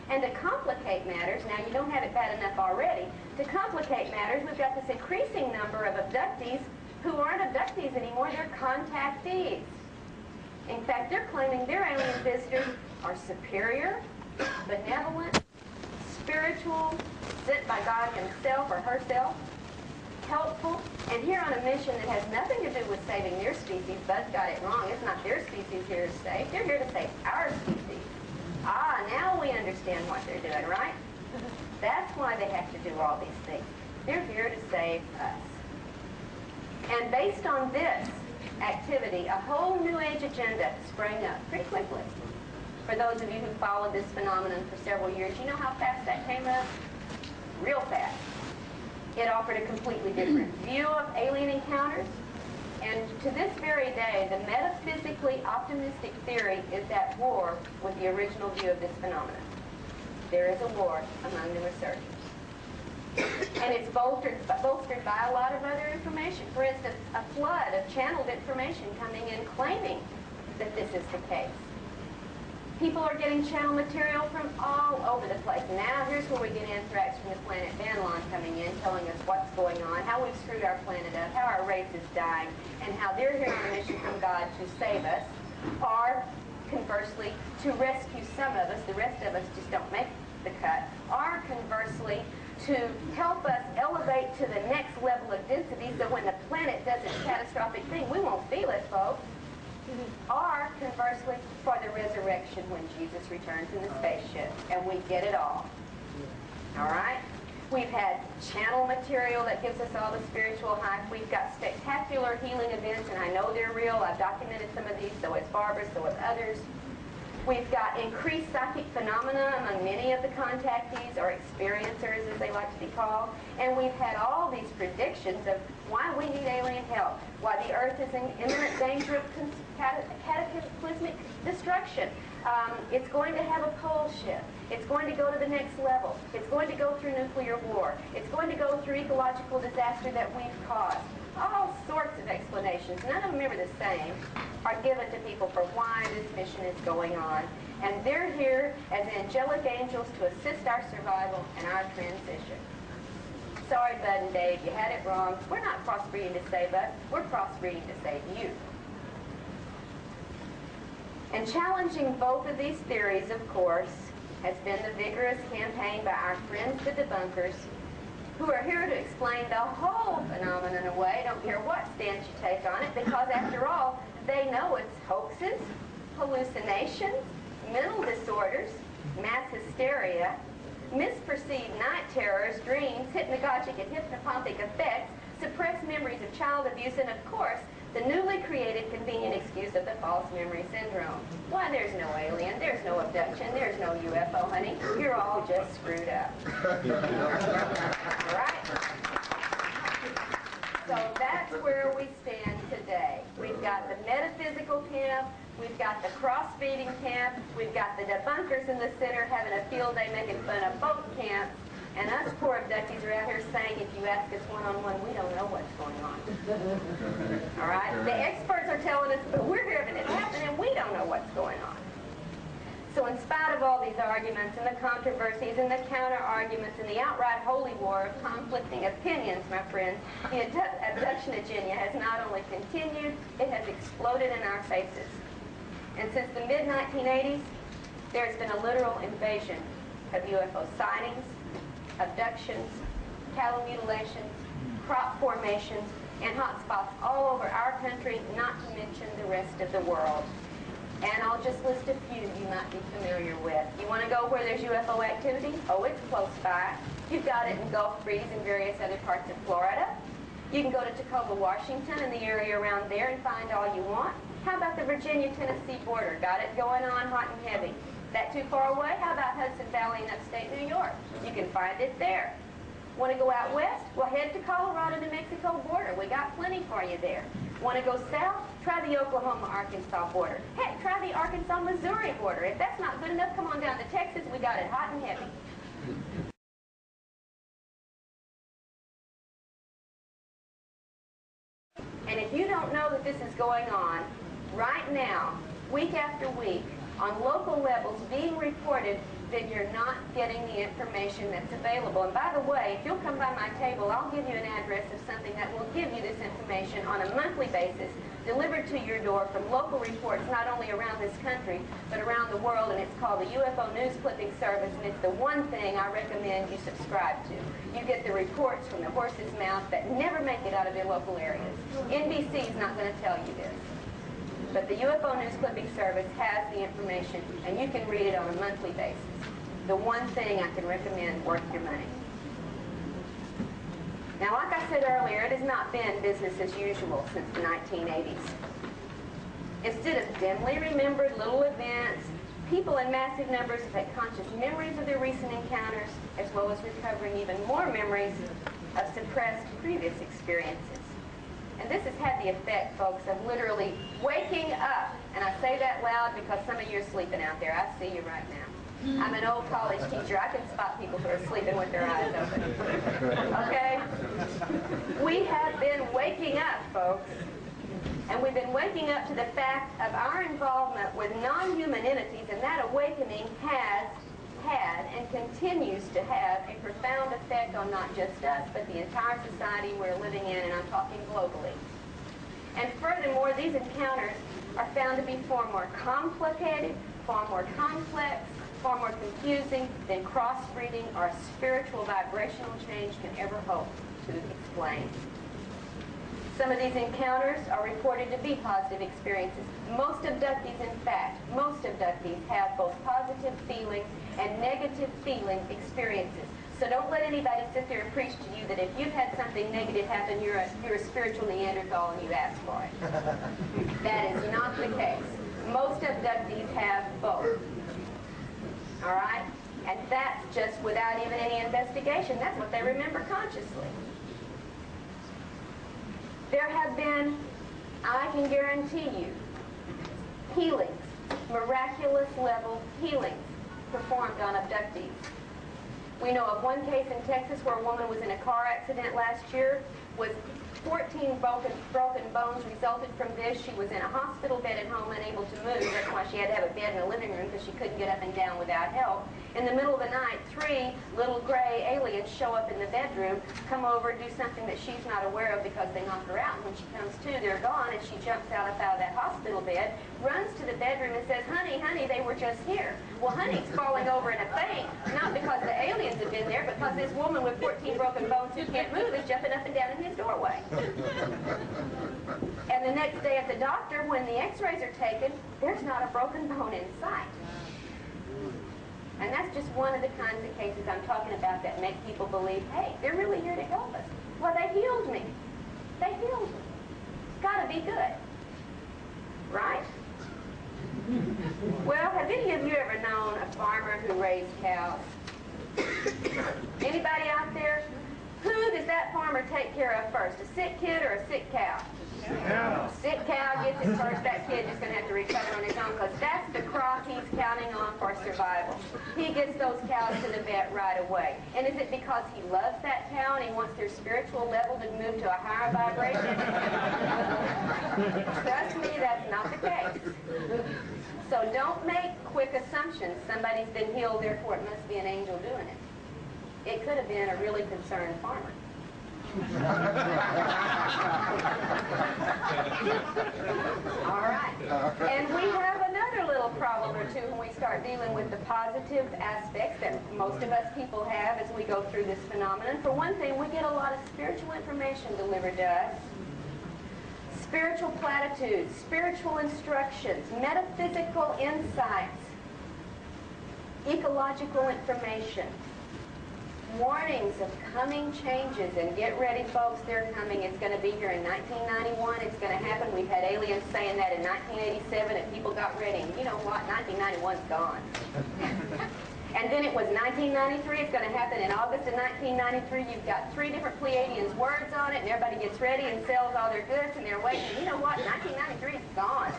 And to complicate matters, now you don't have it bad enough already, to complicate matters, we've got this increasing number of abductees who aren't abductees anymore, they're contactees. In fact, they're claiming their alien visitors are superior, benevolent, spiritual, sent by God himself or herself, helpful, and here on a mission that has nothing to do with saving their species. Buzz got it wrong. It's not their species here to save. They're here to save our species. Ah, now we understand what they're doing, right? That's why they have to do all these things. They're here to save us. And based on this activity, a whole new age agenda sprang up pretty quickly. For those of you who followed this phenomenon for several years, you know how fast that came up? Real fast. It offered a completely different view of alien encounters. And to this very day, the metaphysically optimistic theory is at war with the original view of this phenomenon. There is a war among the researchers. And it's bolstered by a lot of other information. For instance, a flood of channeled information coming in claiming that this is the case. People are getting channel material from all over the place. Now here's where we get anthrax from the planet Banlon coming in, telling us what's going on, how we've screwed our planet up, how our race is dying, and how they're here on a mission from God to save us, or conversely, to rescue some of us. The rest of us just don't make the cut. conversely, to help us elevate to the next level of density so when the planet does its catastrophic thing, we won't feel it, folks. Or, conversely, for the resurrection when Jesus returns in the spaceship, and we get it all. All right? We've had channel material that gives us all the spiritual hype. We've got spectacular healing events, and I know they're real. I've documented some of these, so has Barbara, so have others. We've got increased psychic phenomena among many of the contactees, or experiencers as they like to be called. And we've had all these predictions of why we need alien help, why the Earth is in imminent danger of cataclysmic destruction. It's going to have a pole shift. It's going to go to the next level. It's going to go through nuclear war. It's going to go through ecological disaster that we've caused. All sorts of explanations, none of them ever the same, are given to people for why this mission is going on. And they're here as angelic angels to assist our survival and our transition. Sorry, Bud and Dave, you had it wrong. We're not crossbreeding to save us. We're crossbreeding to save you. And challenging both of these theories, of course, has been the vigorous campaign by our friends, the debunkers, who are here to explain the whole phenomenon away. Don't care what stance you take on it, because after all, they know it's hoaxes, hallucinations, mental disorders, mass hysteria, misperceived night terrors, dreams, hypnagogic and hypnopompic effects, suppressed memories of child abuse, and of course, the newly created convenient excuse of the false memory syndrome. Why, there's no alien, there's no abduction, there's no UFO, honey. You're all just screwed up. All right? So that's where we stand today. We've got the metaphysical camp, we've got the cross-feeding camp, we've got the debunkers in the center having a field day making fun of both camps, and us poor abductees are out here saying, if you ask us one-on-one, we don't know what's going on. All right? The experts are telling us, but we're having it happen, and we don't know what's going on. So in spite of all these arguments and the controversies and the counter-arguments and the outright holy war of conflicting opinions, my friends, the abduction agenda has not only continued, it has exploded in our faces. And since the mid-1980s, there's been a literal invasion of UFO sightings, abductions, cattle mutilations, crop formations, and hotspots all over our country, not to mention the rest of the world. And I'll just list a few you might be familiar with. You want to go where there's UFO activity? Oh, it's close by. You've got it in Gulf Breeze and various other parts of Florida. You can go to Tacoma, Washington, and the area around there and find all you want. How about the Virginia-Tennessee border? Got it going on hot and heavy. That too far away? How about Hudson Valley in upstate New York? You can find it there. Want to go out west? Well, head to Colorado-New Mexico border. We got plenty for you there. Want to go south? Try the Oklahoma-Arkansas border. Heck, try the Arkansas-Missouri border. If that's not good enough, come on down to Texas. We got it hot and heavy. And if you don't know that this is going on, right now, week after week, on local levels being reported, then you're not getting the information that's available. And by the way, if you'll come by my table, I'll give you an address of something that will give you this information on a monthly basis, delivered to your door from local reports, not only around this country, but around the world, and it's called the UFO News Clipping Service, and it's the one thing I recommend you subscribe to. You get the reports from the horse's mouth that never make it out of their local areas. NBC is not going to tell you this. But the UFO News Clipping Service has the information, and you can read it on a monthly basis. The one thing I can recommend worth your money. Now, like I said earlier, it has not been business as usual since the 1980s. Instead of dimly remembered little events, people in massive numbers have had conscious memories of their recent encounters, as well as recovering even more memories of suppressed previous experiences. And this has had the effect, folks, of literally waking up. And I say that loud because some of you are sleeping out there. I see you right now. I'm an old college teacher. I can spot people who are sleeping with their eyes open. Okay? We have been waking up, folks. And we've been waking up to the fact of our involvement with non-human entities, and that awakening has had and continues to have a profound effect on not just us, but the entire society we're living in, and I'm talking globally. And furthermore, these encounters are found to be far more complicated, far more complex, far more confusing than crossbreeding or a spiritual vibrational change can ever hope to explain. Some of these encounters are reported to be positive experiences. Most abductees, in fact, most abductees have both positive feeling and negative feeling experiences. So don't let anybody sit there and preach to you that if you've had something negative happen, you're a spiritual Neanderthal and you asked for it. That is not the case. Most abductees have both. All right? And that's just without even any investigation. That's what they remember consciously. There have been, I can guarantee you, healings, miraculous level healings performed on abductees. We know of one case in Texas where a woman was in a car accident last year with 14 broken bones resulted from this. She was in a hospital bed at home, unable to move. That's why she had to have a bed in the living room, because she couldn't get up and down without help. In the middle of the night, 3 little gray aliens show up in the bedroom, come over, do something that she's not aware of because they knock her out. And when she comes to, they're gone, and she jumps out of that hospital bed, runs to the bedroom and says, honey, they were just here. Well, honey's falling over in a faint, not because the aliens have been there, but because this woman with 14 broken bones who can't move is jumping up and down in his doorway. And the next day at the doctor, when the x-rays are taken, there's not a broken bone in sight. And that's just one of the kinds of cases I'm talking about that make people believe, hey, they're really here to help us. Well, they healed me. They healed me. It's got to be good. Right? Well, have any of you ever known a farmer who raised cows? Anybody out there? Who does that farmer take care of first, a sick kid or a sick cow? Yeah. Sick cow gets it first. That kid is going to have to recover on his own, because that's the crop he's counting on for survival. He gets those cows to the vet right away. And is it because he loves that cow and he wants their spiritual level to move to a higher vibration? Trust me, that's not the case. So don't make quick assumptions. Somebody's been healed, therefore it must be an angel doing it. It could have been a really concerned farmer. All right. And we have another little problem or two when we start dealing with the positive aspects that most of us people have as we go through this phenomenon. For one thing, we get a lot of spiritual information delivered to us. Spiritual platitudes, spiritual instructions, metaphysical insights, ecological information, warnings of coming changes. And get ready, folks, they're coming. It's going to be here in 1991. It's going to happen. We've had aliens saying that in 1987, and people got ready. And you know what? 1991's gone. And then it was 1993. It's going to happen in August of 1993. You've got 3 different Pleiadians' words on it, and everybody gets ready and sells all their goods, and they're waiting. And you know what? 1993 is gone.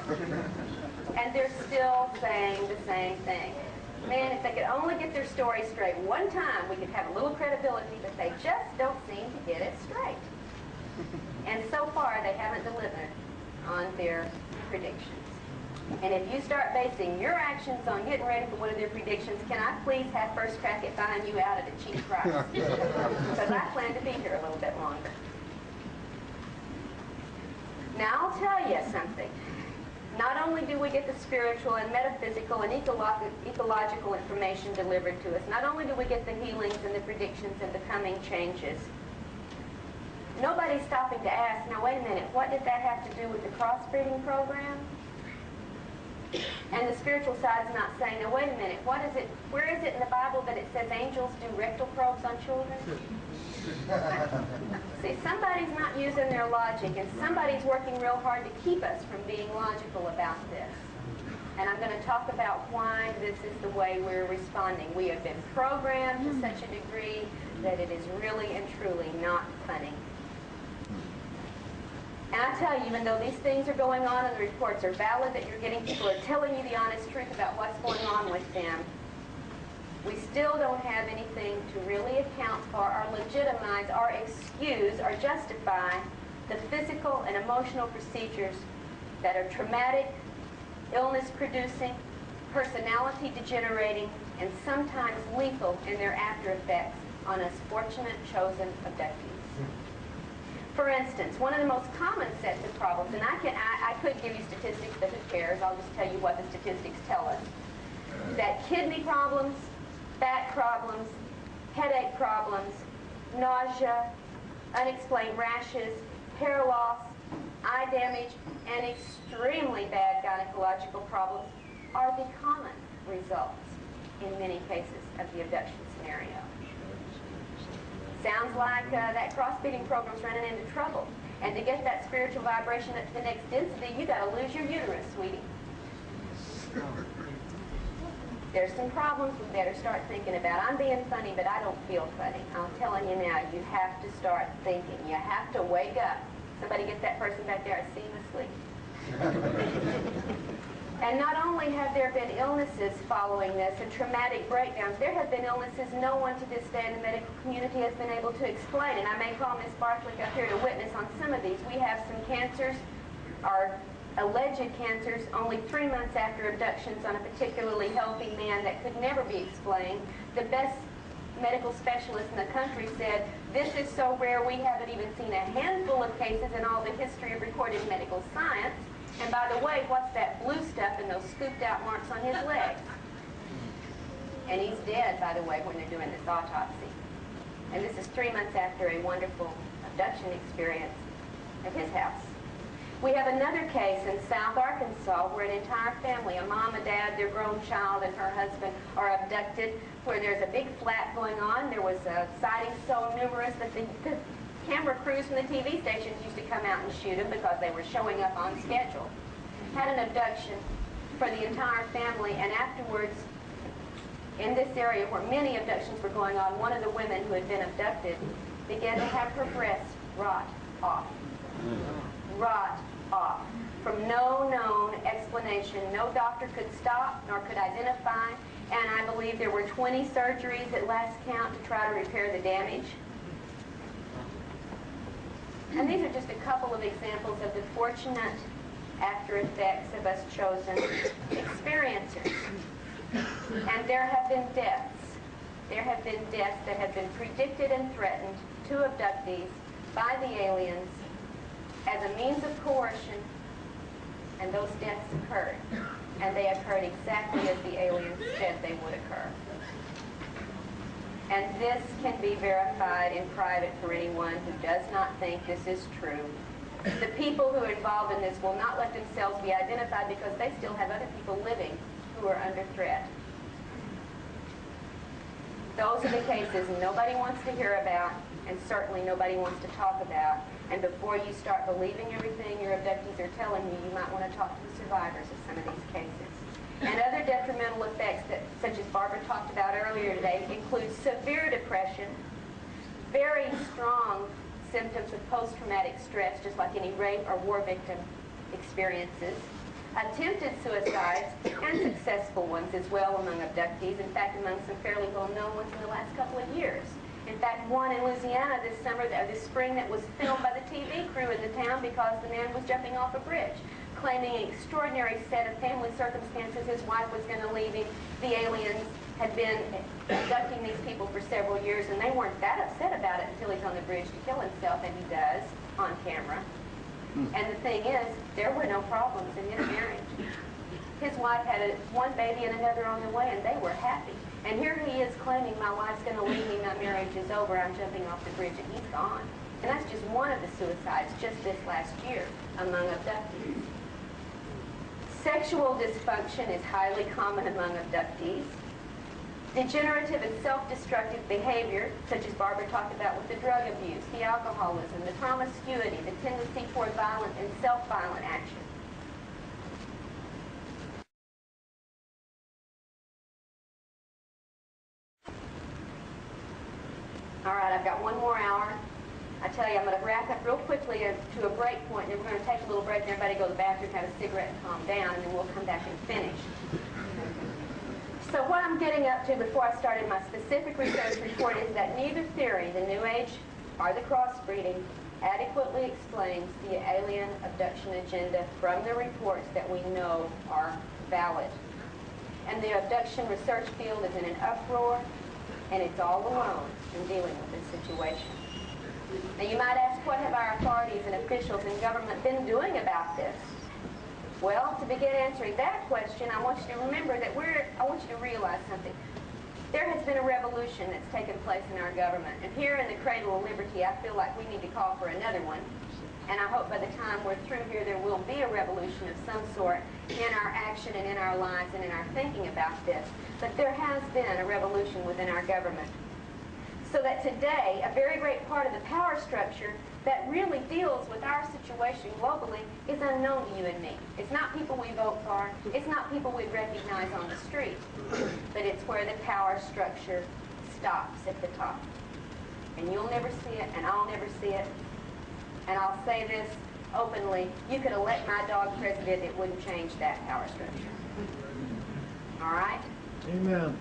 And they're still saying the same thing. Man, if they could only get their story straight one time, we could have a little credibility, but they just don't seem to get it straight. And so far, they haven't delivered on their predictions. And if you start basing your actions on getting ready for one of their predictions, can I please have first crack at buying you out at a cheap price? Because I plan to be here a little bit longer. Now, I'll tell you something. Not only do we get the spiritual and metaphysical and ecological information delivered to us, not only do we get the healings and the predictions and the coming changes, nobody's stopping to ask, now wait a minute, what did that have to do with the crossbreeding program? And the spiritual side's not saying, now wait a minute, what is it, where is it in the Bible that it says angels do rectal probes on children? See, somebody's not using their logic, and somebody's working real hard to keep us from being logical about this. And I'm going to talk about why this is the way we're responding. We have been programmed to such a degree that it is really and truly not funny. And I tell you, even though these things are going on and the reports are valid, that you're getting people who are telling you the honest truth about what's going on with them, we still don't have anything to really account for or legitimize or excuse or justify the physical and emotional procedures that are traumatic, illness-producing, personality-degenerating, and sometimes lethal in their after-effects on us fortunate chosen abductees. For instance, one of the most common sets of problems, and I could give you statistics, but who cares? I'll just tell you what the statistics tell us. that kidney problems, back problems, headache problems, nausea, unexplained rashes, hair loss, eye damage, and extremely bad gynecological problems are the common results in many cases of the abduction scenario. Sounds like that cross-feeding program's running into trouble. And to get that spiritual vibration up to the next density, you got to lose your uterus, sweetie. There's some problems we better start thinking about. I'm being funny, but I don't feel funny. I'm telling you now, you have to start thinking. You have to wake up. Somebody get that person back there. I see him asleep. And not only have there been illnesses following this and traumatic breakdowns, there have been illnesses no one to this day in the medical community has been able to explain. And I may call Miss Barkley up here to witness on some of these. We have some cancers, or alleged cancers, only 3 months after abductions on a particularly healthy man that could never be explained. The best medical specialist in the country said, this is so rare we haven't even seen a handful of cases in all the history of recorded medical science. And by the way, what's that blue stuff and those scooped out marks on his legs? And he's dead, by the way, when they're doing this autopsy. And this is 3 months after a wonderful abduction experience at his house. We have another case in South Arkansas where an entire family, a mom, a dad, their grown child, and her husband are abducted, where there's a big flat going on. There was sightings so numerous that the camera crews from the TV stations used to come out and shoot them because they were showing up on schedule. Had an abduction for the entire family, and afterwards, in this area where many abductions were going on, one of the women who had been abducted began to have her breasts rot off. Rot off. From no known explanation. No doctor could stop nor could identify, and I believe there were 20 surgeries at last count to try to repair the damage. And these are just a couple of examples of the fortunate after effects of us chosen experiencers. And there have been deaths. There have been deaths that have been predicted and threatened to abductees by the aliens as a means of coercion, and those deaths occurred. And they occurred exactly as the aliens said they would occur. And this can be verified in private for anyone who does not think this is true. The people who are involved in this will not let themselves be identified because they still have other people living who are under threat. Those are the cases nobody wants to hear about, and certainly nobody wants to talk about. And before you start believing everything your abductees are telling you, you might want to talk to the survivors of some of these cases. And other detrimental effects, that, such as Barbara talked about earlier today, include severe depression, very strong symptoms of post-traumatic stress, just like any rape or war victim experiences, attempted suicides, and successful ones as well among abductees, in fact among some fairly well-known ones in the last couple of years. In fact, one in Louisiana this spring that was filmed by the TV crew in the town because the man was jumping off a bridge, claiming an extraordinary set of family circumstances. His wife was going to leave him. The aliens had been abducting these people for several years, and they weren't that upset about it until he's on the bridge to kill himself, and he does, on camera. And the thing is, there were no problems in his marriage. His wife had one baby and another on the way, and they were happy. And here he is claiming, my wife's going to leave me, my marriage is over, I'm jumping off the bridge, and he's gone. And that's just one of the suicides just this last year among abductees. Sexual dysfunction is highly common among abductees. Degenerative and self-destructive behavior, such as Barbara talked about with the drug abuse, the alcoholism, the promiscuity, the tendency toward violent and self-violent action. All right, I've got one more hour. I tell you, I'm going to wrap up real quickly to a break point, and then we're going to take a little break, and everybody go to the bathroom, have a cigarette, and calm down, and then we'll come back and finish. So what I'm getting up to before I started my specific research report is that neither theory, the New Age or the crossbreeding, adequately explains the alien abduction agenda from the reports that we know are valid. And the abduction research field is in an uproar, and it's all alone in dealing with this situation. Now you might ask, what have our authorities and officials in government been doing about this? Well, to begin answering that question, I want you to remember that I want you to realize something. There has been a revolution that's taken place in our government. And here in the Cradle of Liberty, I feel like we need to call for another one. And I hope by the time we're through here, there will be a revolution of some sort in our action and in our lives and in our thinking about this. But there has been a revolution within our government. So that today, a very great part of the power structure that really deals with our situation globally is unknown to you and me. It's not people we vote for. It's not people we'd recognize on the street. But it's where the power structure stops at the top. And you'll never see it, and I'll never see it. And I'll say this openly, you could elect my dog president, it wouldn't change that power structure. All right? Amen.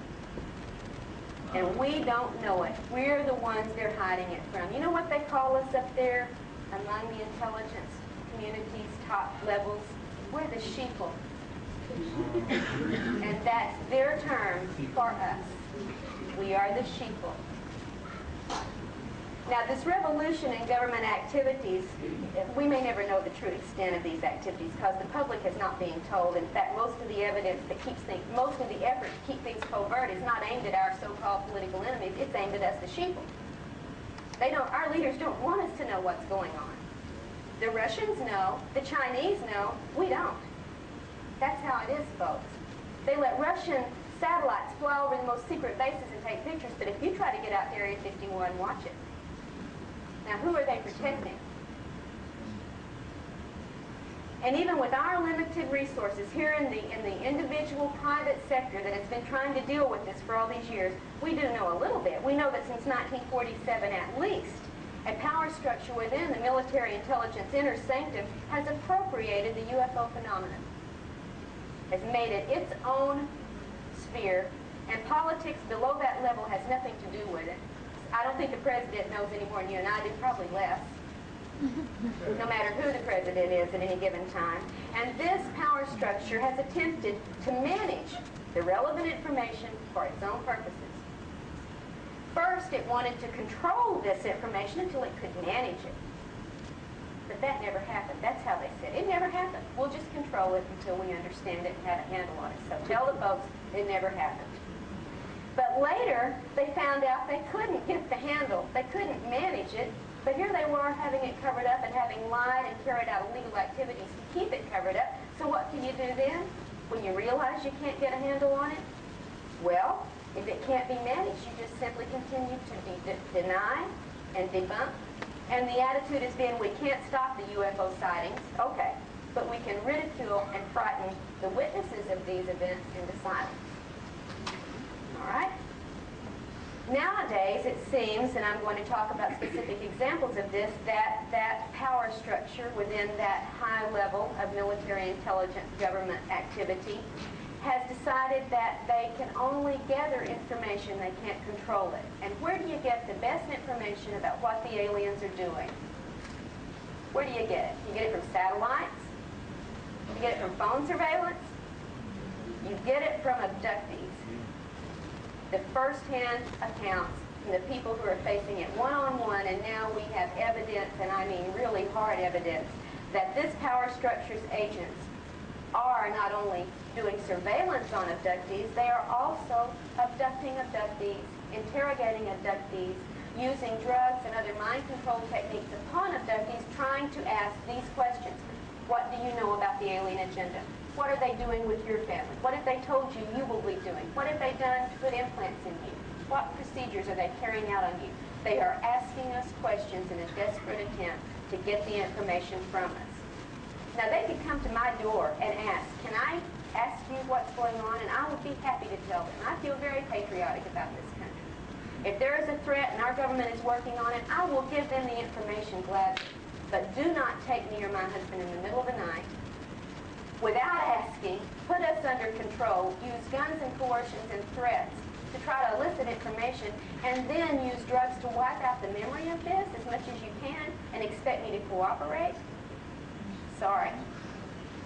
And we don't know it. We're the ones they're hiding it from. You know what they call us up there among the intelligence community's top levels? We're the sheeple. And that's their term for us. We are the sheeple. Now, this revolution in government activities, we may never know the true extent of these activities because the public is not being told. In fact, most of the evidence that keeps things, most of the effort to keep things covert is not aimed at our so-called political enemies. It's aimed at us, the sheeple. Our leaders don't want us to know what's going on. The Russians know. The Chinese know. We don't. That's how it is, folks. They let Russian satellites fly over the most secret bases and take pictures, but if you try to get out to Area 51, watch it. Now, who are they protecting? And even with our limited resources here in the individual private sector that has been trying to deal with this for all these years, we do know a little bit. We know that since 1947 at least, a power structure within the military intelligence inner sanctum has appropriated the UFO phenomenon, has made it its own sphere, and politics below that level has nothing to do with it. I don't think the president knows any more than you and I do, probably less, no matter who the president is at any given time. And this power structure has attempted to manage the relevant information for its own purposes. First, it wanted to control this information until it could manage it. But that never happened. That's how they said it. It never happened. We'll just control it until we understand it and have a handle on it. So tell the folks it never happened. But later, they found out they couldn't get the handle. They couldn't manage it. But here they were having it covered up and having lied and carried out illegal activities to keep it covered up. So what can you do then when you realize you can't get a handle on it? Well, if it can't be managed, you just simply continue to deny and debunk. And the attitude has been, we can't stop the UFO sightings. Okay, but we can ridicule and frighten the witnesses of these events into silence. All right? Nowadays, it seems, and I'm going to talk about specific examples of this, that power structure within that high level of military intelligence government activity has decided that they can only gather information, they can't control it. And where do you get the best information about what the aliens are doing? Where do you get it? You get it from satellites? You get it from phone surveillance? You get it from abductees. The first-hand accounts from the people who are facing it one-on-one, and now we have evidence, and I mean really hard evidence, that this power structure's agents are not only doing surveillance on abductees, they are also abducting abductees, interrogating abductees, using drugs and other mind control techniques upon abductees, trying to ask these questions. What do you know about the alien agenda? What are they doing with your family? What have they told you you will be doing? What have they done to put implants in you? What procedures are they carrying out on you? They are asking us questions in a desperate attempt to get the information from us. Now, they could come to my door and ask, can I ask you what's going on? And I would be happy to tell them. I feel very patriotic about this country. If there is a threat and our government is working on it, I will give them the information gladly. But do not take me or my husband in the middle of the night without asking, put us under control, use guns and coercions and threats to try to elicit information, and then use drugs to wipe out the memory of this as much as you can and expect me to cooperate? Sorry.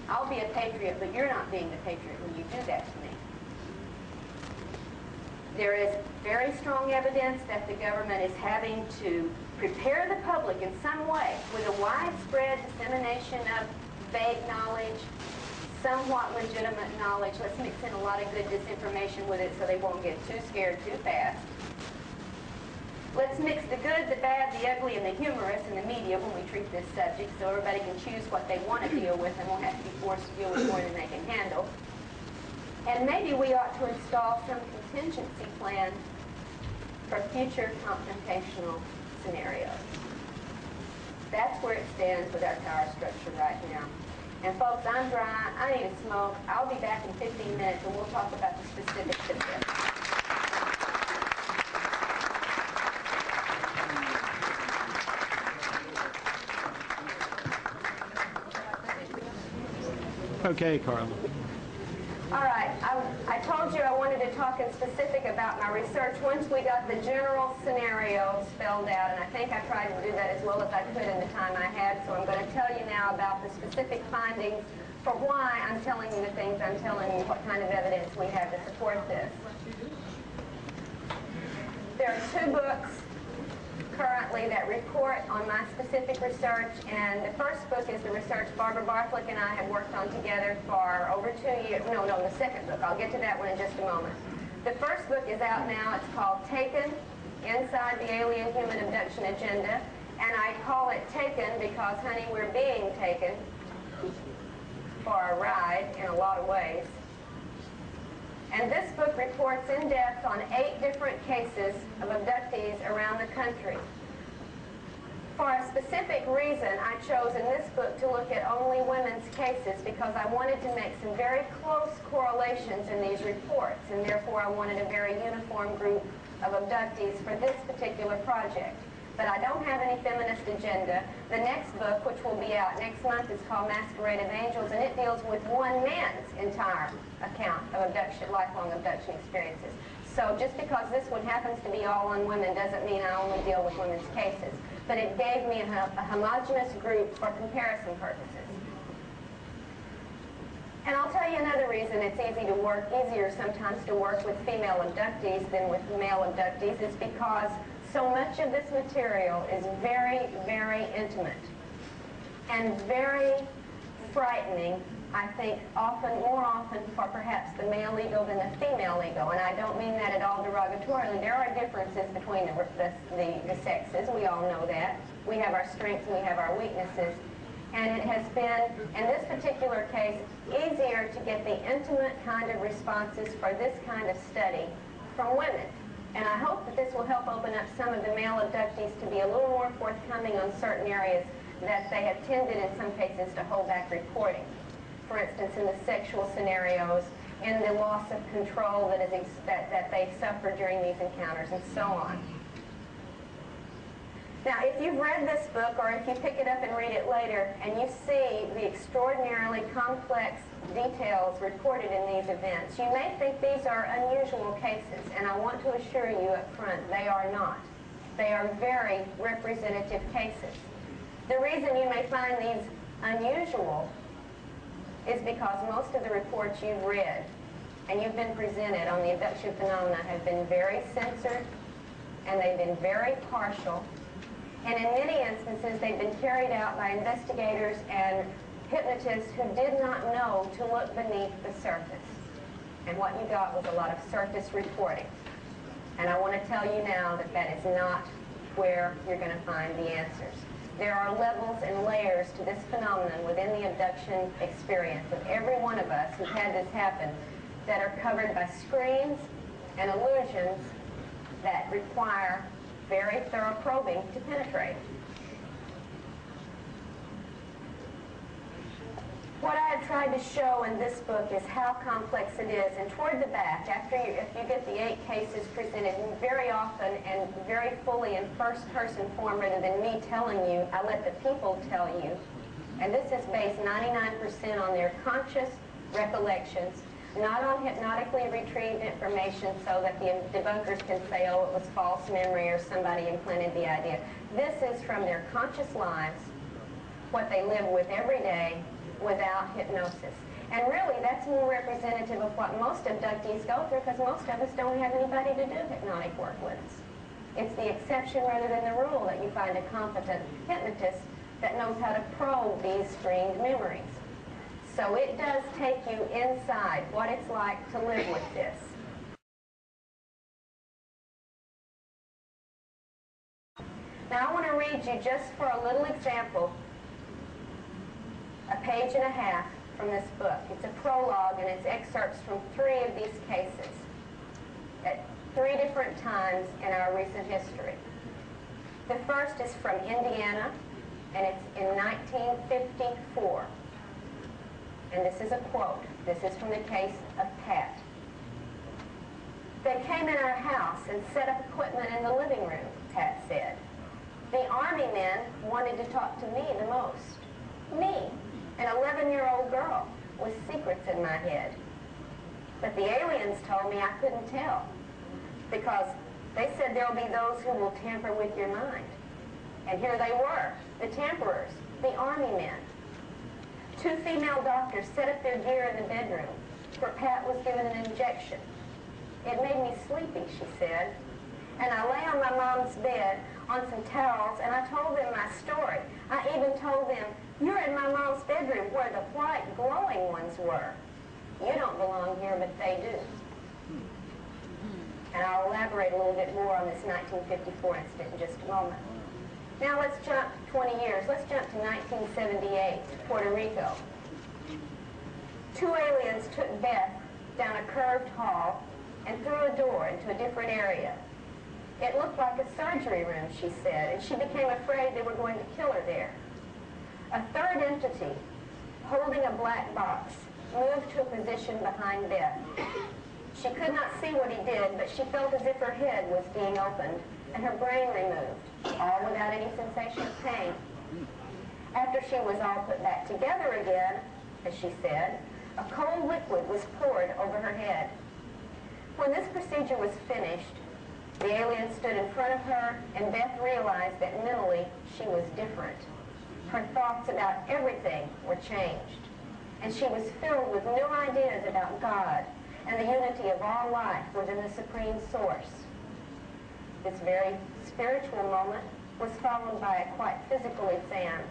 I'll be a patriot, but you're not being the patriot when you do that to me. There is very strong evidence that the government is having to prepare the public in some way with a widespread dissemination of vague knowledge, somewhat legitimate knowledge. Let's mix in a lot of good disinformation with it so they won't get too scared too fast. Let's mix the good, the bad, the ugly, and the humorous in the media when we treat this subject so everybody can choose what they want to deal with and won't have to be forced to deal with more than they can handle. And maybe we ought to install some contingency plan for future confrontational scenarios. That's where it stands with our power structure right now. And folks, I'm dry. I need a smoke. I'll be back in 15 minutes and we'll talk about the specifics of this. Okay, Karla. All right, I told you I wanted to talk in specific about my research once we got the general scenario spelled out, and I think I tried to do that as well as I could in the time I had, so I'm going to tell you now about the specific findings for why I'm telling you the things I'm telling you, what kind of evidence we have to support this. There are 2 books currently that report on my specific research, and the first book is the research Barbara Barthlick and I have worked on together for over 2 years. No, the second book. I'll get to that one in just a moment. The first book is out now. It's called Taken, Inside the Alien Human Abduction Agenda, and I call it Taken because, honey, we're being taken for a ride in a lot of ways. And this book reports in depth on 8 different cases of abductees around the country. For a specific reason, I chose in this book to look at only women's cases because I wanted to make some very close correlations in these reports, and therefore I wanted a very uniform group of abductees for this particular project. But I don't have any feminist agenda. The next book, which will be out next month, is called Masquerade of Angels, and it deals with one man's entire account of abduction, lifelong abduction experiences. So just because this one happens to be all on women doesn't mean I only deal with women's cases. But it gave me a homogeneous group for comparison purposes. And I'll tell you another reason it's easier sometimes to work with female abductees than with male abductees is because so much of this material is very, very intimate and very frightening, I think, more often for perhaps the male ego than the female ego. And I don't mean that at all derogatorily. There are differences between the sexes. We all know that. We have our strengths and we have our weaknesses. And it has been, in this particular case, easier to get the intimate kind of responses for this kind of study from women. And I hope that this will help open up some of the male abductees to be a little more forthcoming on certain areas that they have tended in some cases to hold back reporting. For instance, in the sexual scenarios, in the loss of control that they suffer during these encounters, and so on. Now, if you've read this book, or if you pick it up and read it later, and you see the extraordinarily complex details reported in these events, you may think these are unusual cases, and I want to assure you up front, they are not. They are very representative cases. The reason you may find these unusual is because most of the reports you've read and you've been presented on the abduction phenomena have been very censored, and they've been very partial, and in many instances they've been carried out by investigators and hypnotists who did not know to look beneath the surface. And what you got was a lot of surface reporting. And I want to tell you now that that is not where you're going to find the answers. There are levels and layers to this phenomenon within the abduction experience of every one of us who's had this happen that are covered by screens and illusions that require very thorough probing to penetrate. What I have tried to show in this book is how complex it is. And toward the back, if you get the 8 cases presented very often and very fully in first-person form rather than me telling you, I let the people tell you. And this is based 99% on their conscious recollections, not on hypnotically retrieved information so that the debunkers can say, oh, it was false memory or somebody implanted the idea. This is from their conscious lives, what they live with every day, without hypnosis. And really, that's more representative of what most abductees go through, because most of us don't have anybody to do hypnotic work with us. It's the exception rather than the rule that you find a competent hypnotist that knows how to probe these screened memories. So it does take you inside what it's like to live with this. Now I want to read you just for a little example, a page and a half from this book. It's a prologue and it's excerpts from 3 of these cases at 3 different times in our recent history. The first is from Indiana, and it's in 1954. And this is a quote. This is from the case of Pat. They came in our house and set up equipment in the living room, Pat said. The Army men wanted to talk to me the most. Me, an 11-year-old girl with secrets in my head. But the aliens told me I couldn't tell, because they said there'll be those who will tamper with your mind. And here they were, the tamperers, the Army men. 2 female doctors set up their gear in the bedroom, where Pat was given an injection. It made me sleepy, she said. And I lay on my mom's bed on some towels, and I told them my story. I even told them, you're in my mom's bedroom where the white glowing ones were. You don't belong here, but they do. And I'll elaborate a little bit more on this 1954 incident in just a moment. Now let's jump 20 years. Let's jump to 1978, Puerto Rico. 2 aliens took Beth down a curved hall and through a door into a different area. It looked like a surgery room, she said, and she became afraid they were going to kill her there. A third entity, holding a black box, moved to a position behind Beth. She could not see what he did, but she felt as if her head was being opened and her brain removed, all without any sensation of pain. After she was all put back together again, as she said, a cold liquid was poured over her head. When this procedure was finished, the alien stood in front of her, and Beth realized that mentally she was different. Her thoughts about everything were changed, and she was filled with new ideas about God and the unity of all life within the Supreme Source. This very spiritual moment was followed by a quite physical exam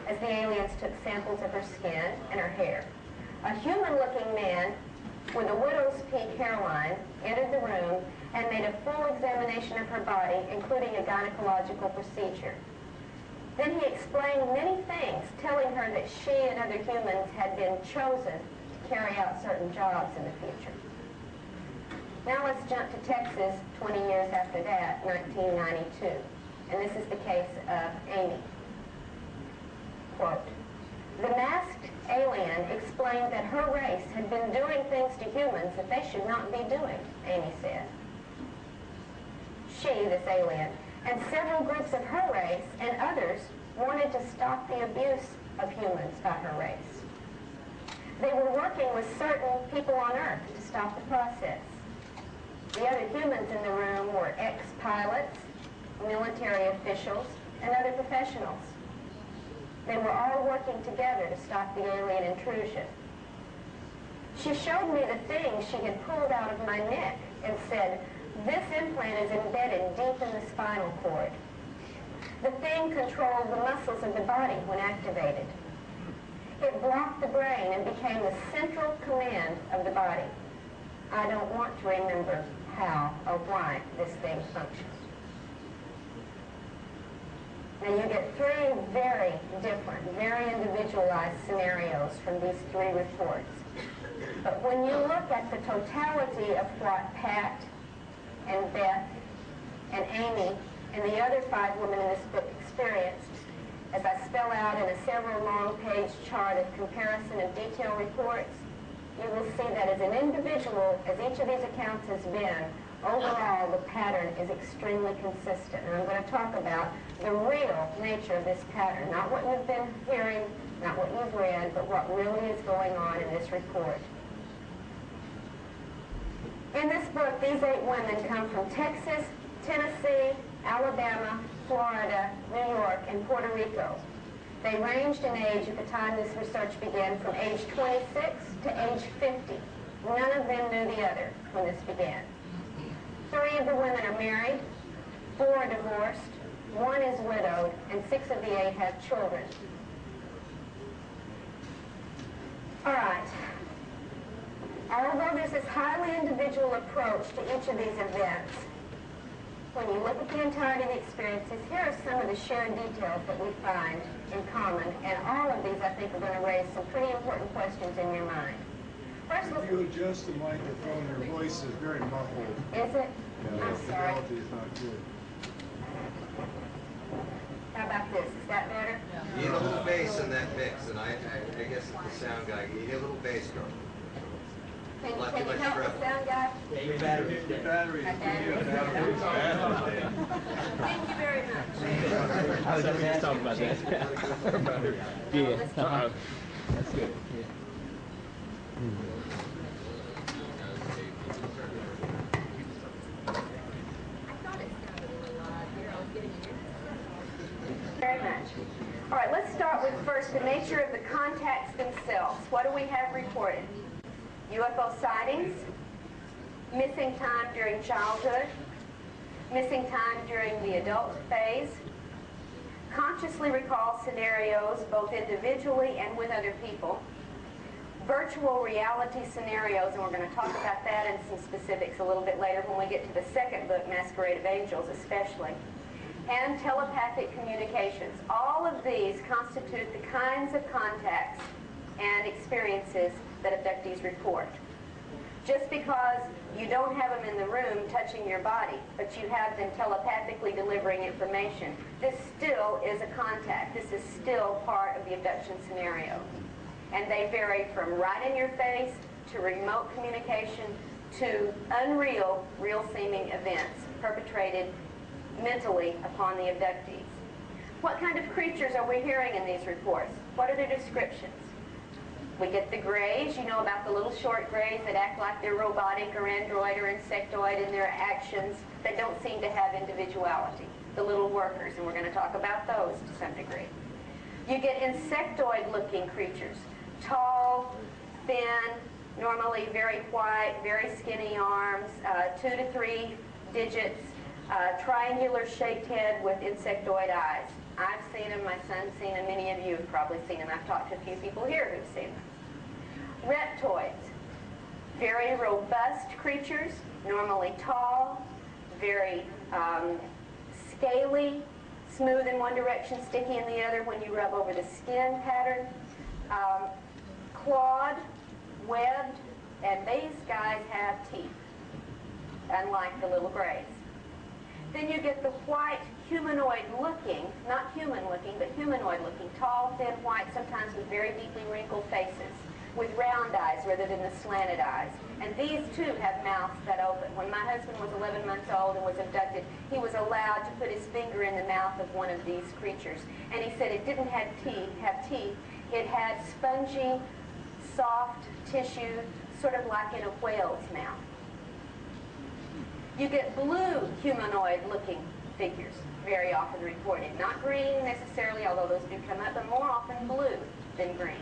as the aliens took samples of her skin and her hair. A human-looking man with a widow's peak hairline entered the room and made a full examination of her body, including a gynecological procedure. Then he explained many things, telling her that she and other humans had been chosen to carry out certain jobs in the future. Now let's jump to Texas 20 years after that, 1992. And this is the case of Amy. Quote, the masked alien explained that her race had been doing things to humans that they should not be doing, Amy said. She, this alien, and several groups of her race and others wanted to stop the abuse of humans by her race. They were working with certain people on Earth to stop the process. The other humans in the room were ex-pilots, military officials, and other professionals. They were all working together to stop the alien intrusion. She showed me the thing she had pulled out of my neck and said, this implant is embedded deep in the spinal cord. The thing controlled the muscles of the body when activated. It blocked the brain and became the central command of the body. I don't want to remember how or why this thing functions. Now you get 3 very different, very individualized scenarios from these 3 reports. But when you look at the totality of what Pat and Beth and Amy and the other 5 women in this book experienced, as I spell out in a several long-page chart of comparison of detailed reports, you will see that as an individual, as each of these accounts has been, overall the pattern is extremely consistent. And I'm going to talk about the real nature of this pattern, not what you've been hearing, not what you've read, but what really is going on in this report. In this book, these 8 women come from Texas, Tennessee, Alabama, Florida, New York, and Puerto Rico. They ranged in age at the time this research began from age 26 to age 50. None of them knew the other when this began. 3 of the women are married, 4 are divorced, 1 is widowed, and 6 of the 8 have children. All right. Although there's this highly individual approach to each of these events, when you look at the entirety of the experiences, here are some of the shared details that we find in common, and all of these, I think, are going to raise some pretty important questions in your mind. First, if you adjust the microphone, your voice is very muffled. Is it? Yeah, I'm sorry. the fidelity is not good. How about this? Is that better? You need a little bass in that mix, and I guess it's the sound guy. You need a little bass drum. Can you Not too help much the treble. sound guy? Your battery. Thank you very much. I was just talking about that. Yeah. That's good. Yeah. Very much. All right, let's start with first the nature of the contacts themselves. What do we have reported? UFO sightings, missing time during childhood, missing time during the adult phase, consciously recall scenarios both individually and with other people, virtual reality scenarios, and we're going to talk about that in some specifics a little bit later when we get to the second book, Masquerade of Angels especially, and telepathic communications. All of these constitute the kinds of contacts and experiences that abductees report. Just because you don't have them in the room touching your body, but you have them telepathically delivering information, this still is a contact. This is still part of the abduction scenario. And they vary from right in your face to remote communication to unreal, real-seeming events perpetrated mentally upon the abductees. What kind of creatures are we hearing in these reports? What are their descriptions? We get the grays. You know about the little short grays that act like they're robotic or android or insectoid in their actions that don't seem to have individuality. The little workers, and we're going to talk about those to some degree. You get insectoid-looking creatures. Tall, thin, normally very white, very skinny arms, 2 to 3 digits, triangular shaped head with insectoid eyes. I've seen them, my son's seen them, many of you have probably seen them. I've talked to a few people here who've seen them. Reptoids, very robust creatures, normally tall, very scaly, smooth in one direction, sticky in the other when you rub over the skin pattern, clawed, webbed, and these guys have teeth, unlike the little grays. Then you get the white, humanoid-looking, not human-looking, but humanoid-looking, tall, thin, white, sometimes with very deeply wrinkled faces, with round eyes rather than the slanted eyes. And these, too, have mouths that open. When my husband was 11 months old and was abducted, he was allowed to put his finger in the mouth of one of these creatures. And he said it didn't have teeth. It had spongy, soft tissue, sort of like in a whale's mouth. You get blue humanoid-looking figures, very often reported. Not green necessarily, although those do come up, but more often blue than green.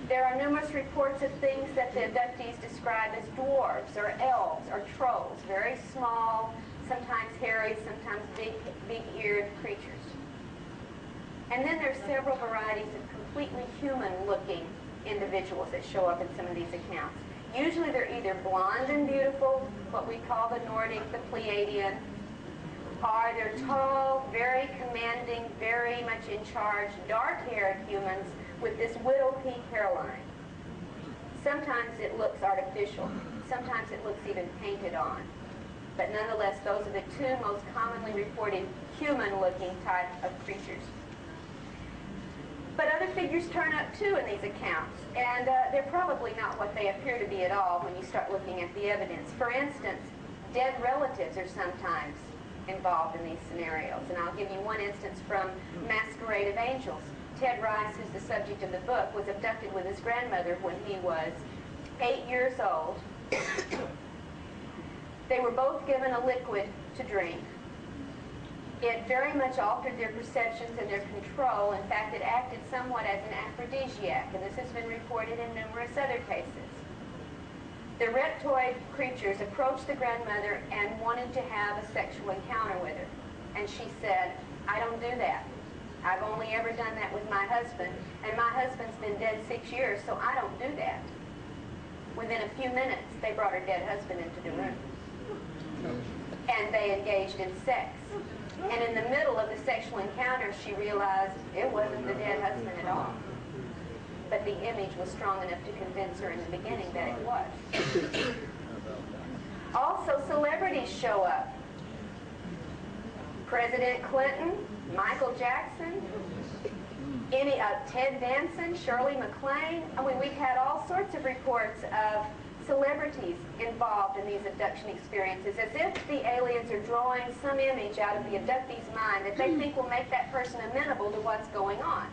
There are numerous reports of things that the abductees describe as dwarves or elves or trolls, very small, sometimes hairy, sometimes big-eared creatures. And then there's several varieties of completely human-looking individuals that show up in some of these accounts. Usually they're either blonde and beautiful, what we call the Nordic, the Pleiadian, or they're tall, very commanding, very much in charge, dark-haired humans with this widow peak hairline. Sometimes it looks artificial. Sometimes it looks even painted on. But nonetheless, those are the two most commonly reported human-looking type of creatures. But other figures turn up too in these accounts, and they're probably not what they appear to be at all when you start looking at the evidence. For instance, dead relatives are sometimes involved in these scenarios, and I'll give you one instance from Masquerade of Angels. Ted Rice, who's the subject of the book, was abducted with his grandmother when he was 8 years old. They were both given a liquid to drink. It very much altered their perceptions and their control. In fact, it acted somewhat as an aphrodisiac, and this has been reported in numerous other cases. The reptoid creatures approached the grandmother and wanted to have a sexual encounter with her. And she said, "I don't do that." I've only ever done that with my husband, and my husband's been dead 6 years, so I don't do that. Within a few minutes, they brought her dead husband into the room. And they engaged in sex. And in the middle of the sexual encounter, she realized it wasn't the dead husband at all. But the image was strong enough to convince her in the beginning that it was. Also, celebrities show up. President Clinton, Michael Jackson, Ted Danson, Shirley MacLaine. I mean, we've had all sorts of reports of celebrities involved in these abduction experiences, as if the aliens are drawing some image out of the abductee's mind that they think will make that person amenable to what's going on.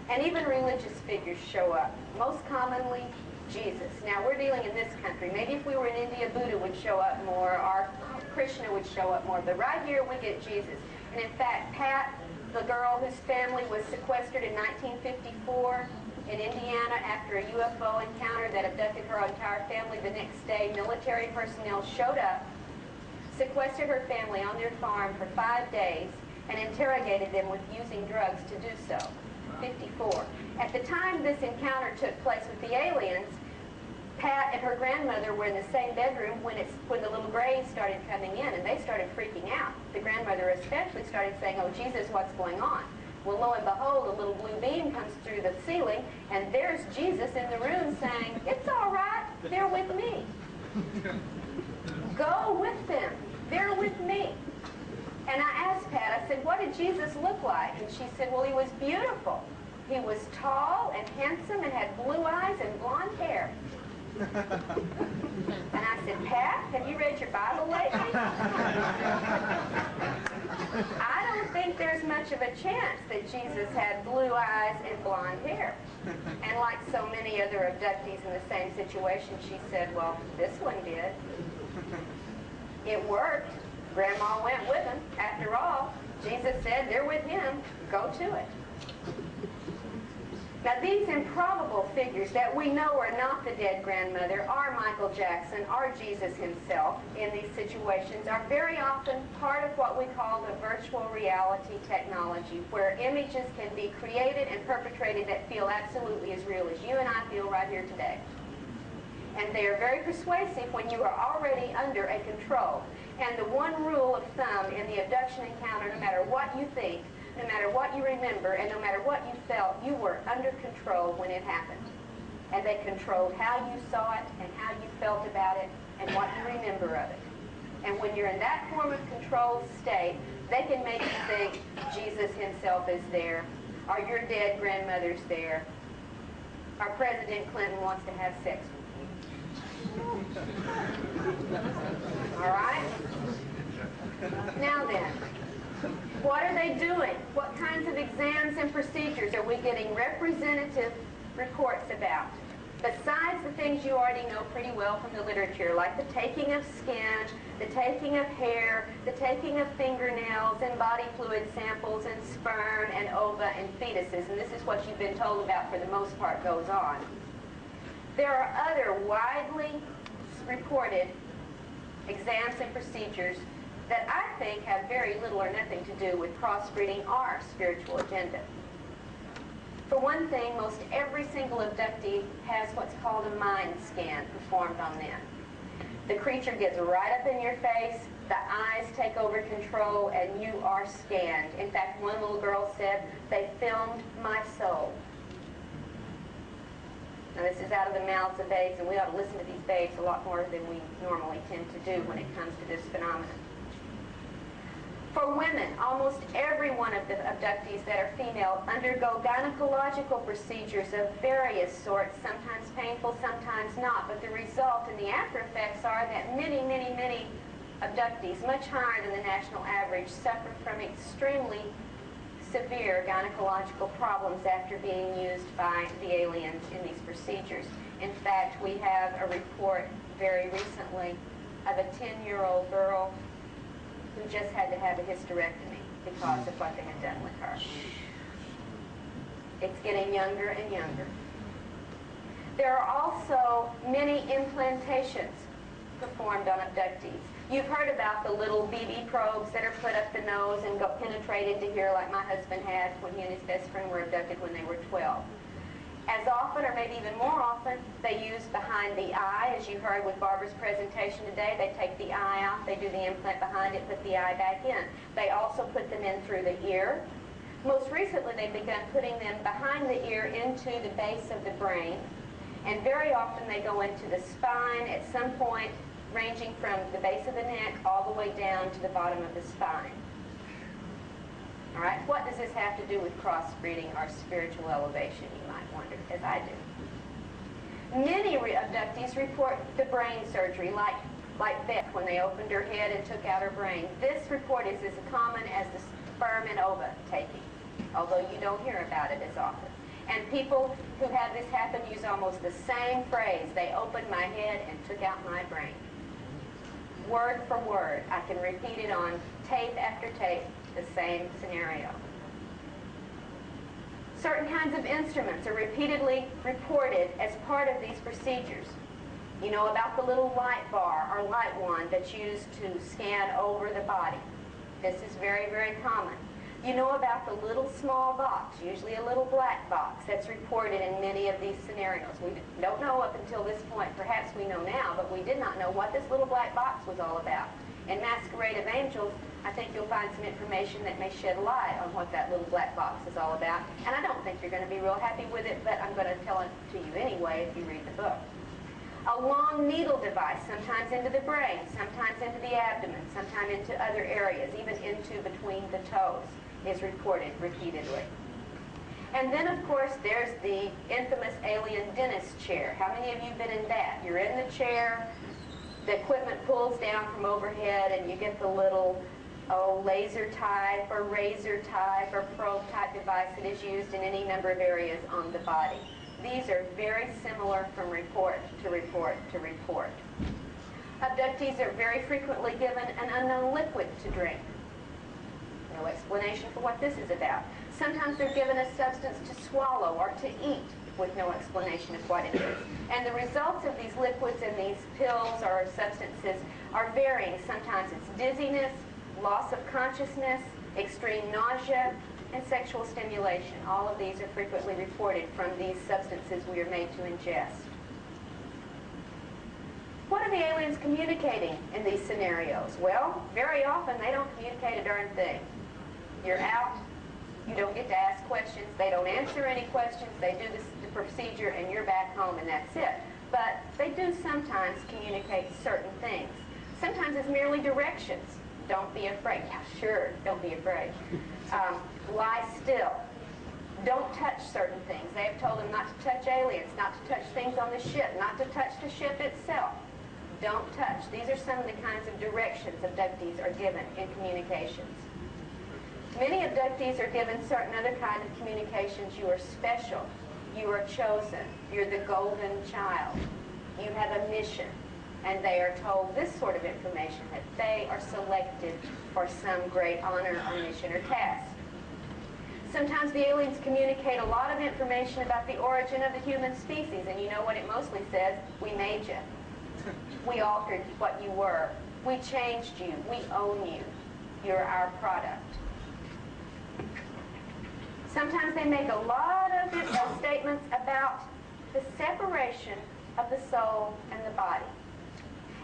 And even religious figures show up, most commonly Jesus. Now, we're dealing in this country. Maybe if we were in India, Buddha would show up more, or Krishna would show up more, but right here we get Jesus. And in fact, Pat, the girl whose family was sequestered in 1954 in Indiana after a UFO encounter that abducted her entire family, the next day military personnel showed up, sequestered her family on their farm for 5 days, and interrogated them with using drugs to do so. 54. At the time this encounter took place with the aliens, Pat and her grandmother were in the same bedroom when the little grays started coming in, and they started freaking out. The grandmother especially started saying, "Oh, Jesus, what's going on?" Well, lo and behold, a little blue beam comes through the ceiling, and there's Jesus in the room saying, "It's all right, they're with me. Go with them, they're with me." And I asked Pat, I said, "What did Jesus look like?" And she said, "Well, he was beautiful. He was tall and handsome and had blue eyes and blonde hair." And I said, "Pat, have you read your Bible lately?" I don't think there's much of a chance that Jesus had blue eyes and blonde hair. And like so many other abductees in the same situation, she said, "Well, this one did. It worked. Grandma went with him. After all, Jesus said they're with him. Go to it." Now, these improbable figures that we know are not the dead grandmother, are Michael Jackson, are Jesus himself in these situations, are very often part of what we call the virtual reality technology, where images can be created and perpetrated that feel absolutely as real as you and I feel right here today. And they are very persuasive when you are already under a control. And the one rule of thumb in the abduction encounter, no matter what you think, no matter what you remember, and no matter what you felt, you were under control when it happened. And they controlled how you saw it, and how you felt about it, and what you remember of it. And when you're in that form of controlled state, they can make you think Jesus himself is there, or your dead grandmother's there, or President Clinton wants to have sex with you. All right? Now then, what are they doing? What kinds of exams and procedures are we getting representative reports about? Besides the things you already know pretty well from the literature, like the taking of skin, the taking of hair, the taking of fingernails and body fluid samples and sperm and ova and fetuses, and this is what you've been told about for the most part goes on. There are other widely reported exams and procedures that I think have very little or nothing to do with crossbreeding our spiritual agenda. For one thing, most every single abductee has what's called a mind scan performed on them. The creature gets right up in your face, the eyes take over control, and you are scanned. In fact, one little girl said, "They filmed my soul." Now, this is out of the mouths of babes, and we ought to listen to these babes a lot more than we normally tend to do when it comes to this phenomenon. For women, almost every one of the abductees that are female undergo gynecological procedures of various sorts, sometimes painful, sometimes not. But the result and the after effects are that many, many, many abductees, much higher than the national average, suffer from extremely severe gynecological problems after being used by the aliens in these procedures. In fact, we have a report very recently of a 10-year-old girl who just had to have a hysterectomy because of what they had done with her. It's getting younger and younger. There are also many implantations performed on abductees. You've heard about the little BB probes that are put up the nose and go penetrate into here like my husband had when he and his best friend were abducted when they were 12. As often, or maybe even more often, they use behind the eye. As you heard with Barbara's presentation today, they take the eye out, they do the implant behind it, put the eye back in. They also put them in through the ear. Most recently, they've begun putting them behind the ear into the base of the brain. And very often they go into the spine at some point, ranging from the base of the neck all the way down to the bottom of the spine. All right, what does this have to do with crossbreeding or spiritual elevation, you might wonder, as I do. Many abductees report the brain surgery, like Beth when they opened her head and took out her brain. This report is as common as the sperm and ova taking, although you don't hear about it as often. And people who have this happen use almost the same phrase. They opened my head and took out my brain. Word for word. I can repeat it on tape after tape, the same scenario. Certain kinds of instruments are repeatedly reported as part of these procedures. You know about the little light bar or light wand that's used to scan over the body. This is very, very common. You know about the little small box, usually a little black box, that's reported in many of these scenarios. We don't know up until this point, perhaps we know now, but we did not know what this little black box was all about. In Masquerade of Angels, I think you'll find some information that may shed light on what that little black box is all about. And I don't think you're going to be real happy with it, but I'm going to tell it to you anyway if you read the book. A long needle device, sometimes into the brain, sometimes into the abdomen, sometimes into other areas, even into between the toes, is reported repeatedly. And then, of course, there's the infamous alien dentist chair. How many of you have been in that? You're in the chair, the equipment pulls down from overhead, and you get the little, laser type or razor type or probe type device that is used in any number of areas on the body. These are very similar from report to report to report. Abductees are very frequently given an unknown liquid to drink. No explanation for what this is about. Sometimes they're given a substance to swallow or to eat with no explanation of what it is. And the results of these liquids and these pills or substances are varying. Sometimes it's dizziness, loss of consciousness, extreme nausea, and sexual stimulation. All of these are frequently reported from these substances we are made to ingest. What are the aliens communicating in these scenarios? Well, very often they don't communicate a darn thing. You're out, you don't get to ask questions, they don't answer any questions, they do the procedure and you're back home and that's it. But they do sometimes communicate certain things. Sometimes it's merely directions. Don't be afraid. Yeah, sure, don't be afraid. Lie still. Don't touch certain things. They have told them not to touch aliens, not to touch things on the ship, not to touch the ship itself. Don't touch. These are some of the kinds of directions abductees are given in communications. Many abductees are given certain other kind of communications. You are special. You are chosen. You're the golden child. You have a mission. And they are told this sort of information, that they are selected for some great honor or mission or task. Sometimes the aliens communicate a lot of information about the origin of the human species, and you know what it mostly says? We made you. We altered what you were. We changed you. We own you. You're our product. Sometimes they make a lot of statements about the separation of the soul and the body.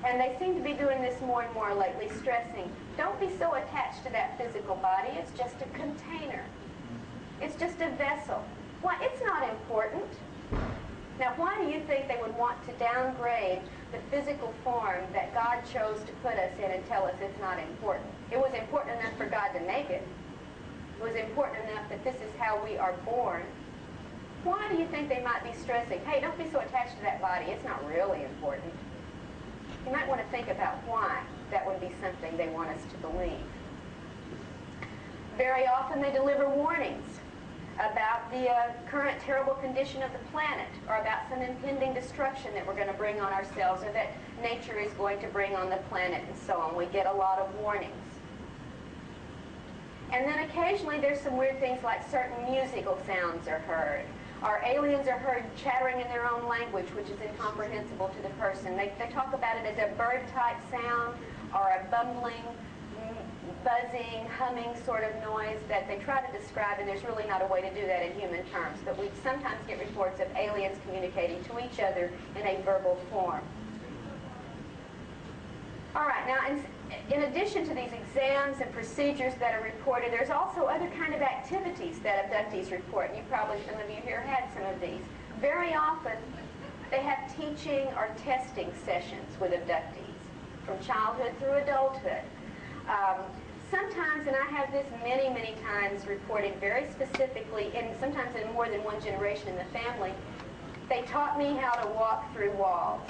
And they seem to be doing this more and more lately, stressing, don't be so attached to that physical body. It's just a container. It's just a vessel. Why, it's not important. Now, why do you think they would want to downgrade the physical form that God chose to put us in and tell us it's not important? It was important enough for God to make it. It was important enough that this is how we are born. Why do you think they might be stressing, hey, don't be so attached to that body. It's not really important. You might want to think about why that would be something they want us to believe. Very often they deliver warnings about the current terrible condition of the planet, or about some impending destruction that we're going to bring on ourselves, or that nature is going to bring on the planet, and so on. We get a lot of warnings. And then occasionally there's some weird things like certain musical sounds are heard, Our aliens are heard chattering in their own language, which is incomprehensible to the person. They talk about it as a bird-type sound or a bumbling, buzzing, humming sort of noise that they try to describe, and there's really not a way to do that in human terms. But we sometimes get reports of aliens communicating to each other in a verbal form. All right, now in addition to these exams and procedures that are reported, there's also other kind of activities that abductees report. And some of you here had some of these. Very often, they have teaching or testing sessions with abductees from childhood through adulthood. Sometimes, and I have this many, many times reported very specifically, and sometimes in more than one generation in the family, they taught me how to walk through walls.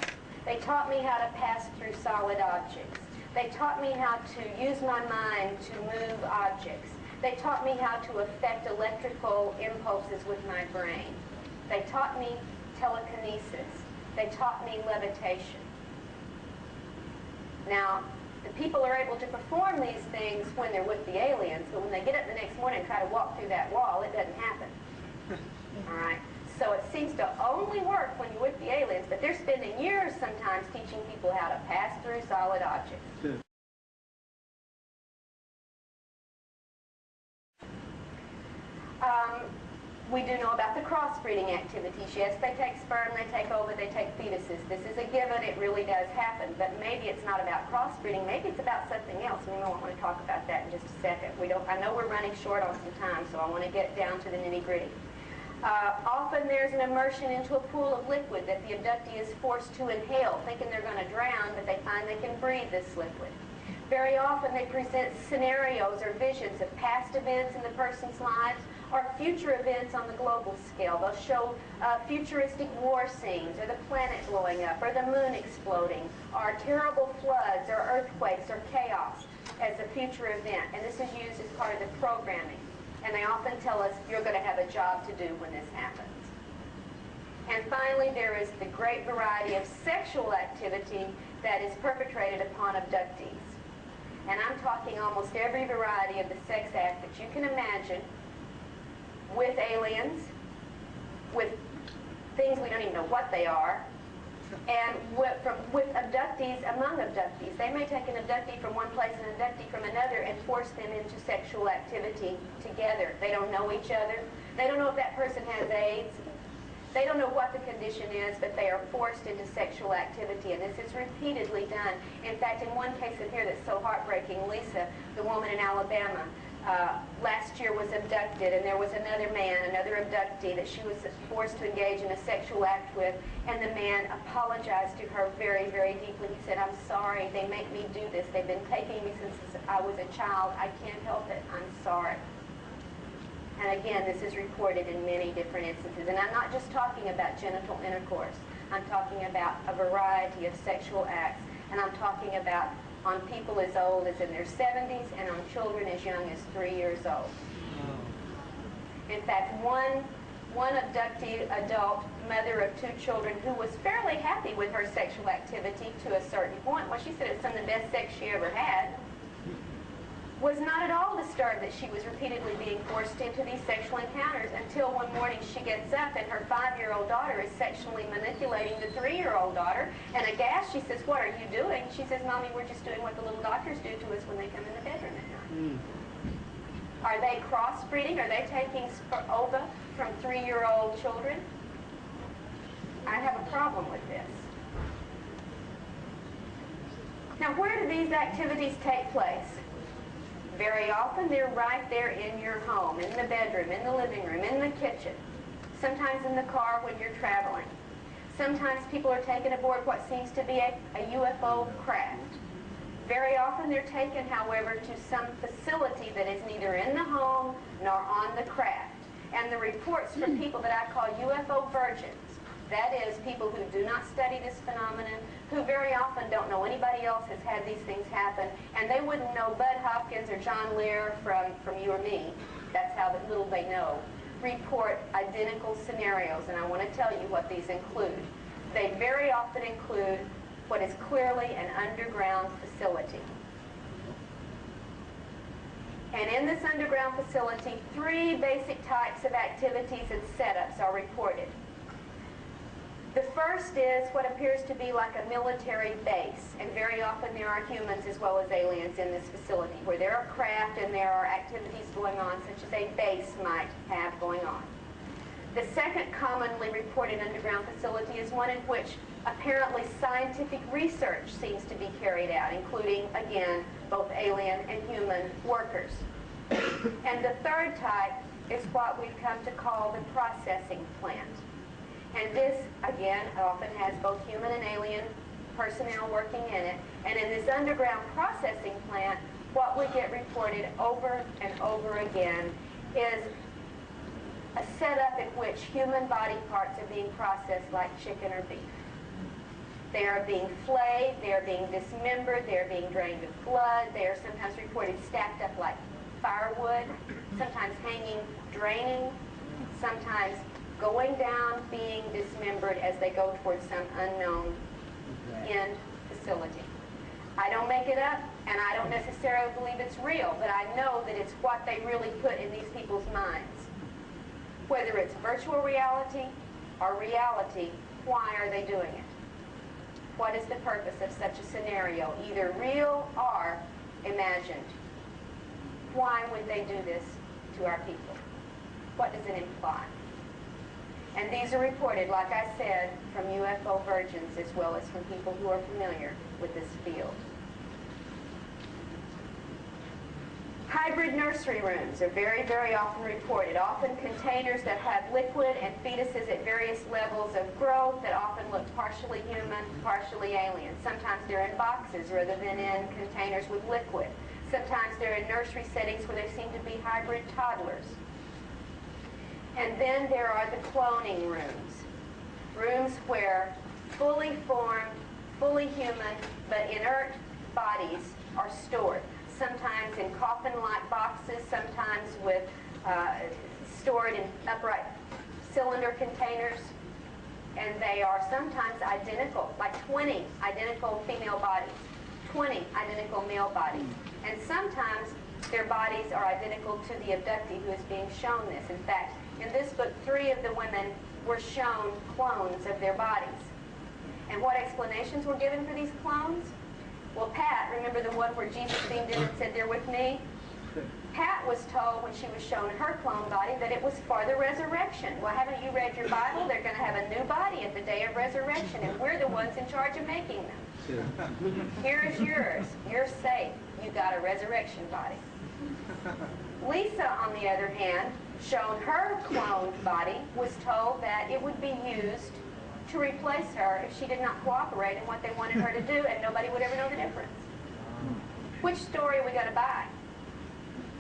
They taught me how to pass through solid objects. They taught me how to use my mind to move objects. They taught me how to affect electrical impulses with my brain. They taught me telekinesis. They taught me levitation. Now, the people are able to perform these things when they're with the aliens, but when they get up the next morning and try to walk through that wall, it doesn't happen. All right? So it seems to only work when you're with the aliens, but they're spending years sometimes teaching people how to pass through solid objects. We do know about the crossbreeding activities. Yes, they take sperm, they take ova, they take fetuses. This is a given. It really does happen. But maybe it's not about crossbreeding. Maybe it's about something else. We might want to talk about that in just a second. I know we're running short on some time, so I want to get down to the nitty-gritty. Often there's an immersion into a pool of liquid that the abductee is forced to inhale, thinking they're going to drown, but they find they can breathe this liquid. Very often they present scenarios or visions of past events in the person's lives or future events on the global scale. They'll show futuristic war scenes, or the planet blowing up, or the moon exploding, or terrible floods, or earthquakes, or chaos as a future event. And this is used as part of the programming. And they often tell us, you're going to have a job to do when this happens. And finally, there is the great variety of sexual activity that is perpetrated upon abductees. And I'm talking almost every variety of the sex act that you can imagine, with aliens, with things we don't even know what they are, and with abductees among abductees. They may take an abductee from one place and an abductee from another and force them into sexual activity together. They don't know each other. They don't know if that person has AIDS. They don't know what the condition is, but they are forced into sexual activity, and this is repeatedly done. In fact, in one case in here that's so heartbreaking, Lisa, the woman in Alabama, last year was abducted, and there was another man, another abductee, that she was forced to engage in a sexual act with, and the man apologized to her very, very deeply. He said, "I'm sorry, they make me do this. They've been taking me since I was a child. I can't help it. I'm sorry." And again, this is reported in many different instances. And I'm not just talking about genital intercourse. I'm talking about a variety of sexual acts. And I'm talking about on people as old as in their 70s and on children as young as 3 years old. In fact, one abductee adult mother of 2 children who was fairly happy with her sexual activity to a certain point, well, she said it's some of the best sex she ever had, was not at all disturbed that she was repeatedly being forced into these sexual encounters until one morning she gets up and her 5-year-old daughter is sexually manipulating the 3-year-old daughter, and aghast she says, "What are you doing?" She says, "Mommy, we're just doing what the little doctors do to us when they come in the bedroom at night." Are they crossbreeding? Are they taking ova from 3-year-old children? I have a problem with this. Now, where do these activities take place? Very often they're right there in your home, in the bedroom, in the living room, in the kitchen, sometimes in the car when you're traveling. Sometimes people are taken aboard what seems to be a UFO craft. Very often they're taken, however, to some facility that is neither in the home nor on the craft. And the reports from people that I call UFO virgins, that is, people who do not study this phenomenon, who very often don't know anybody else has had these things happen, and they wouldn't know Bud Hopkins or John Lear from you or me. That's how little they know. Report identical scenarios, and I want to tell you what these include. They very often include what is clearly an underground facility. And in this underground facility, 3 basic types of activities and setups are reported. The first is what appears to be like a military base, and very often there are humans as well as aliens in this facility, where there are craft and there are activities going on, such as a base might have going on. The second commonly reported underground facility is one in which apparently scientific research seems to be carried out, including, again, both alien and human workers. And the third type is what we've come to call the processing plant. And this, again, often has both human and alien personnel working in it. And in this underground processing plant, what we get reported over and over again is a setup in which human body parts are being processed like chicken or beef. They are being flayed, they are being dismembered, they are being drained of blood, they are sometimes reported stacked up like firewood, sometimes hanging, draining, sometimes going down, being dismembered as they go towards some unknown end facility. I don't make it up, and I don't necessarily believe it's real, but I know that it's what they really put in these people's minds. Whether it's virtual reality or reality, why are they doing it? What is the purpose of such a scenario, either real or imagined? Why would they do this to our people? What does it imply? And these are reported, like I said, from UFO virgins as well as from people who are familiar with this field. Hybrid nursery rooms are very, very often reported, often containers that have liquid and fetuses at various levels of growth that often look partially human, partially alien. Sometimes they're in boxes rather than in containers with liquid. Sometimes they're in nursery settings where they seem to be hybrid toddlers. And then there are the cloning rooms. Rooms where fully formed, fully human, but inert bodies are stored. Sometimes in coffin-like boxes, sometimes with stored in upright cylinder containers. And they are sometimes identical, like 20 identical female bodies, 20 identical male bodies. And sometimes their bodies are identical to the abductee who is being shown this. In fact, in this book, 3 of the women were shown clones of their bodies. And what explanations were given for these clones? Well, Pat, remember the one where Jesus beamed in and said, "They're with me"? Pat was told when she was shown her clone body that it was for the resurrection. Well, haven't you read your Bible? They're going to have a new body at the day of resurrection, and we're the ones in charge of making them. Here's yours. You're safe. You got a resurrection body. Lisa, on the other hand, shown her cloned body, was told that it would be used to replace her if she did not cooperate in what they wanted her to do, and nobody would ever know the difference. Which story are we going to buy?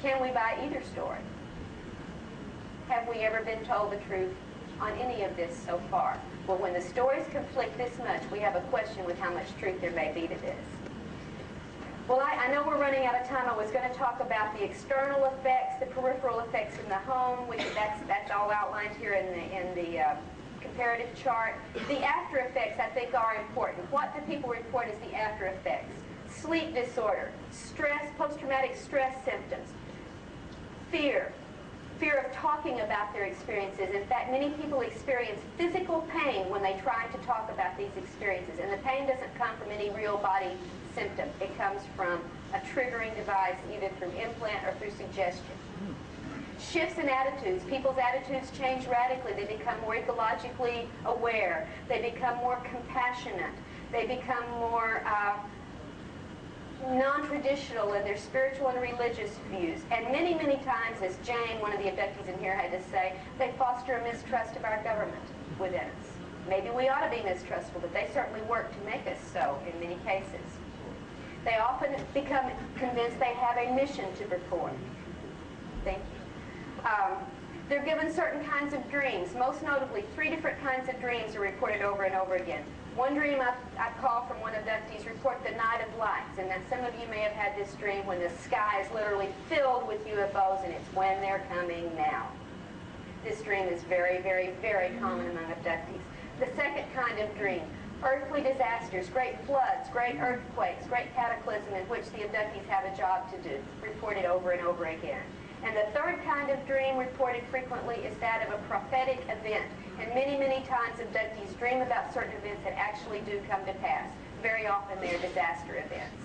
Can we buy either story? Have we ever been told the truth on any of this so far? Well, when the stories conflict this much, we have a question with how much truth there may be to this. Well, I know we're running out of time. I was going to talk about the external effects, the peripheral effects in the home, which that's all outlined here in the comparative chart. The after effects, I think, are important. What do people report as the after effects? Sleep disorder, stress, post-traumatic stress symptoms, fear of talking about their experiences. In fact, many people experience physical pain when they try to talk about these experiences, and the pain doesn't come from any real body symptom. It comes from a triggering device, either through implant or through suggestion. Shifts in attitudes. People's attitudes change radically. They become more ecologically aware. They become more compassionate. They become more non-traditional in their spiritual and religious views. And many, many times, as Jane, one of the abductees in here, had to say, they foster a mistrust of our government within us. Maybe we ought to be mistrustful, but they certainly work to make us so in many cases. They often become convinced they have a mission to perform. Thank you. They're given certain kinds of dreams. Most notably, 3 different kinds of dreams are reported over and over again. One dream I call from one abductees report the night of lights, and that some of you may have had this dream when the sky is literally filled with UFOs, and it's when they're coming now. This dream is very, very, very common among abductees. The second kind of dream, Earthly disasters, great floods, great earthquakes, great cataclysm in which the abductees have a job to do, reported over and over again. And the third kind of dream reported frequently is that of a prophetic event. And many, many times abductees dream about certain events that actually do come to pass. Very often they're disaster events.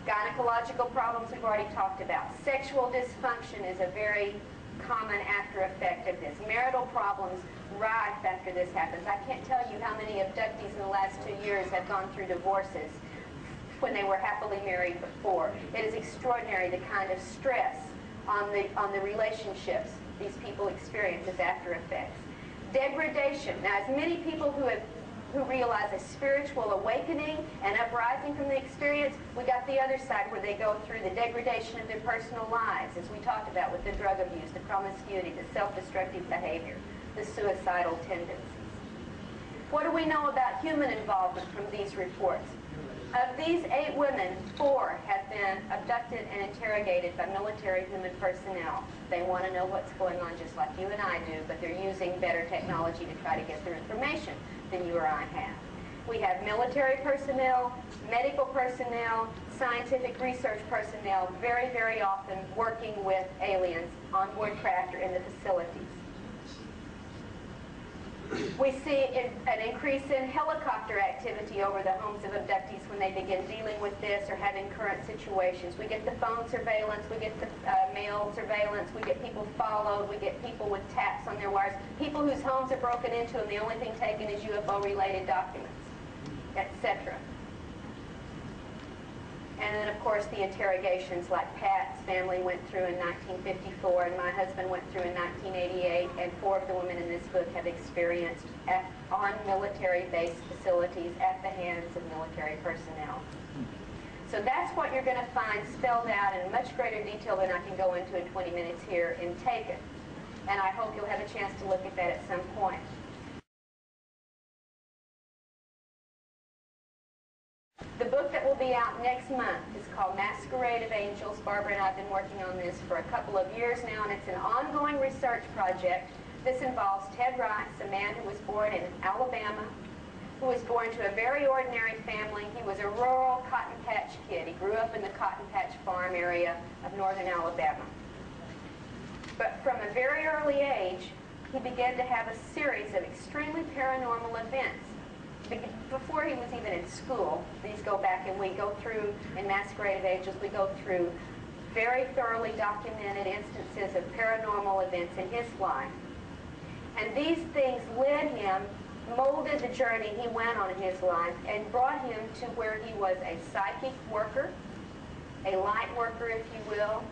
Gynecological problems we've already talked about. Sexual dysfunction is a very common after effect of this. Marital problems rife after this happens. I can't tell you how many abductees in the last 2 years have gone through divorces when they were happily married before. It is extraordinary the kind of stress on the relationships these people experience as after effects. Degradation. Now, as many people who realize a spiritual awakening and uprising from the experience, we got the other side where they go through the degradation of their personal lives, as we talked about with the drug abuse, the promiscuity, the self-destructive behavior, the suicidal tendencies. What do we know about human involvement from these reports? Of these 8 women, 4 have been abducted and interrogated by military human personnel. They want to know what's going on just like you and I do, but they're using better technology to try to get their information than you or I have. We have military personnel, medical personnel, scientific research personnel, very, very often working with aliens on board craft or in the facilities. We see an increase in helicopter activity over the homes of abductees when they begin dealing with this or having current situations. We get the phone surveillance, we get the mail surveillance, we get people followed, we get people with taps on their wires, people whose homes are broken into and the only thing taken is UFO-related documents, etc. And then, of course, the interrogations like Pat's family went through in 1954 and my husband went through in 1988, and 4 of the women in this book have experienced on military-based facilities at the hands of military personnel. So that's what you're going to find spelled out in much greater detail than I can go into in 20 minutes here in Taken. And I hope you'll have a chance to look at that at some point. The book that will be out next month is called Masquerade of Angels. Barbara and I have been working on this for a couple of years now, and it's an ongoing research project. This involves Ted Rice, a man who was born in Alabama, who was born to a very ordinary family. He was a rural cotton patch kid. He grew up in the cotton patch farm area of northern Alabama. But from a very early age, he began to have a series of extremely paranormal events. Before he was even in school, these go back, and we go through, in Masquerade of Angels, we go through very thoroughly documented instances of paranormal events in his life. And these things led him, molded the journey he went on in his life, and brought him to where he was a psychic worker, a light worker, if you will,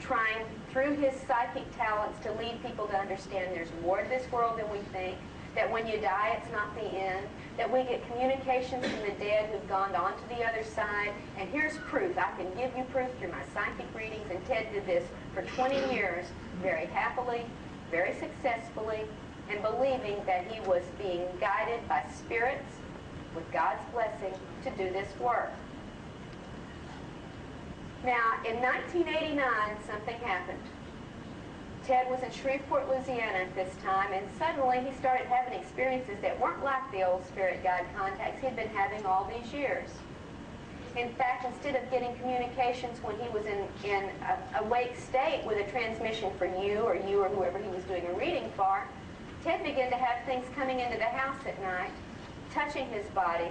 trying through his psychic talents to lead people to understand there's more to this world than we think, that when you die, it's not the end, that we get communications from the dead who've gone on to the other side, and here's proof. I can give you proof through my psychic readings, and Ted did this for 20 years, very happily, very successfully, and believing that he was being guided by spirits, with God's blessing, to do this work. Now, in 1989, something happened. Ted was in Shreveport, Louisiana at this time, and suddenly he started having experiences that weren't like the old spirit guide contacts he'd been having all these years. In fact, instead of getting communications when he was in a awake state with a transmission for you or whoever he was doing a reading for, Ted began to have things coming into the house at night, touching his body,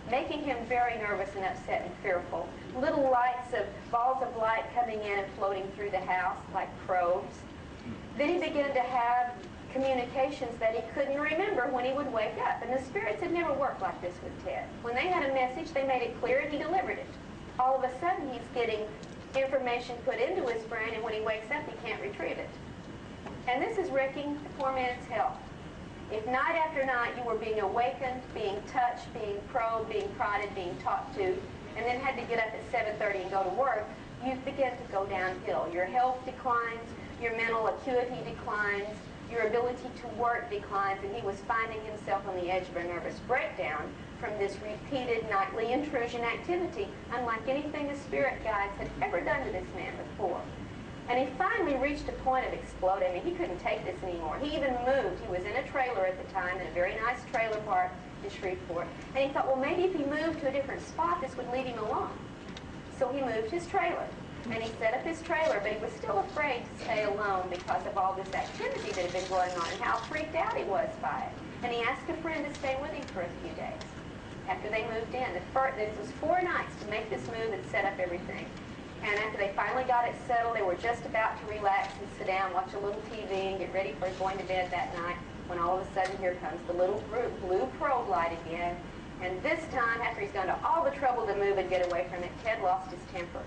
making him very nervous and upset and fearful. Little lights of balls of light coming in and floating through the house like probes. Then he began to have communications that he couldn't remember when he would wake up. And the spirits had never worked like this with Ted. When they had a message, they made it clear and he delivered it. All of a sudden, he's getting information put into his brain, and when he wakes up, he can't retrieve it. And this is wrecking the poor man's health. If night after night you were being awakened, being touched, being probed, being prodded, being talked to, and then had to get up at 7:30 and go to work, you begin to go downhill. Your health declines, your mental acuity declines, your ability to work declines, and he was finding himself on the edge of a nervous breakdown from this repeated nightly intrusion activity, unlike anything the spirit guides had ever done to this man before. And he finally reached a point of exploding. I mean, he couldn't take this anymore. He even moved. He was in a trailer at the time, in a very nice trailer park in Shreveport. And he thought, well, maybe if he moved to a different spot, this would leave him alone. So he moved his trailer. And he set up his trailer, but he was still afraid to stay alone because of all this activity that had been going on and how freaked out he was by it. And he asked a friend to stay with him for a few days after they moved in. This was 4 nights to make this move and set up everything. And after they finally got it settled, they were just about to relax and sit down, watch a little TV, and get ready for going to bed that night, when all of a sudden here comes the little blue probe light again. And this time, after he's gone to all the trouble to move and get away from it, Ted lost his temper.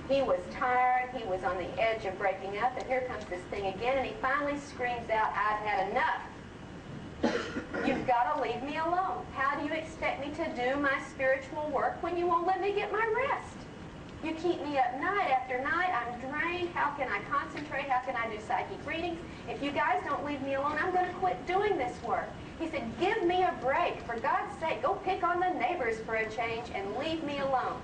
He was tired, he was on the edge of breaking up, and here comes this thing again, and he finally screams out, "I've had enough. You've got to leave me alone. How do you expect me to do my spiritual work when you won't let me get my rest? You keep me up night after night. I'm drained. How can I concentrate? How can I do psychic readings? If you guys don't leave me alone, I'm going to quit doing this work." He said, "Give me a break. For God's sake, go pick on the neighbors for a change and leave me alone."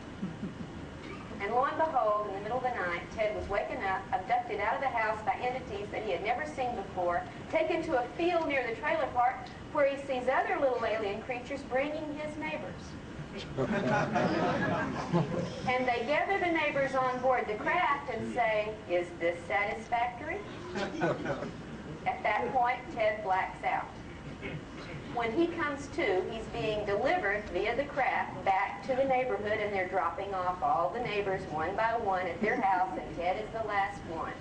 And lo and behold, in the middle of the night, Ted was waken up, abducted out of the house by entities that he had never seen before, taken to a field near the trailer park where he sees other little alien creatures bringing his neighbors. And they gather the neighbors on board the craft and say, "Is this satisfactory?" At that point, Ted blacks out. When he comes to, he's being delivered via the craft back to the neighborhood, and they're dropping off all the neighbors one by one at their house, and Ted is the last one.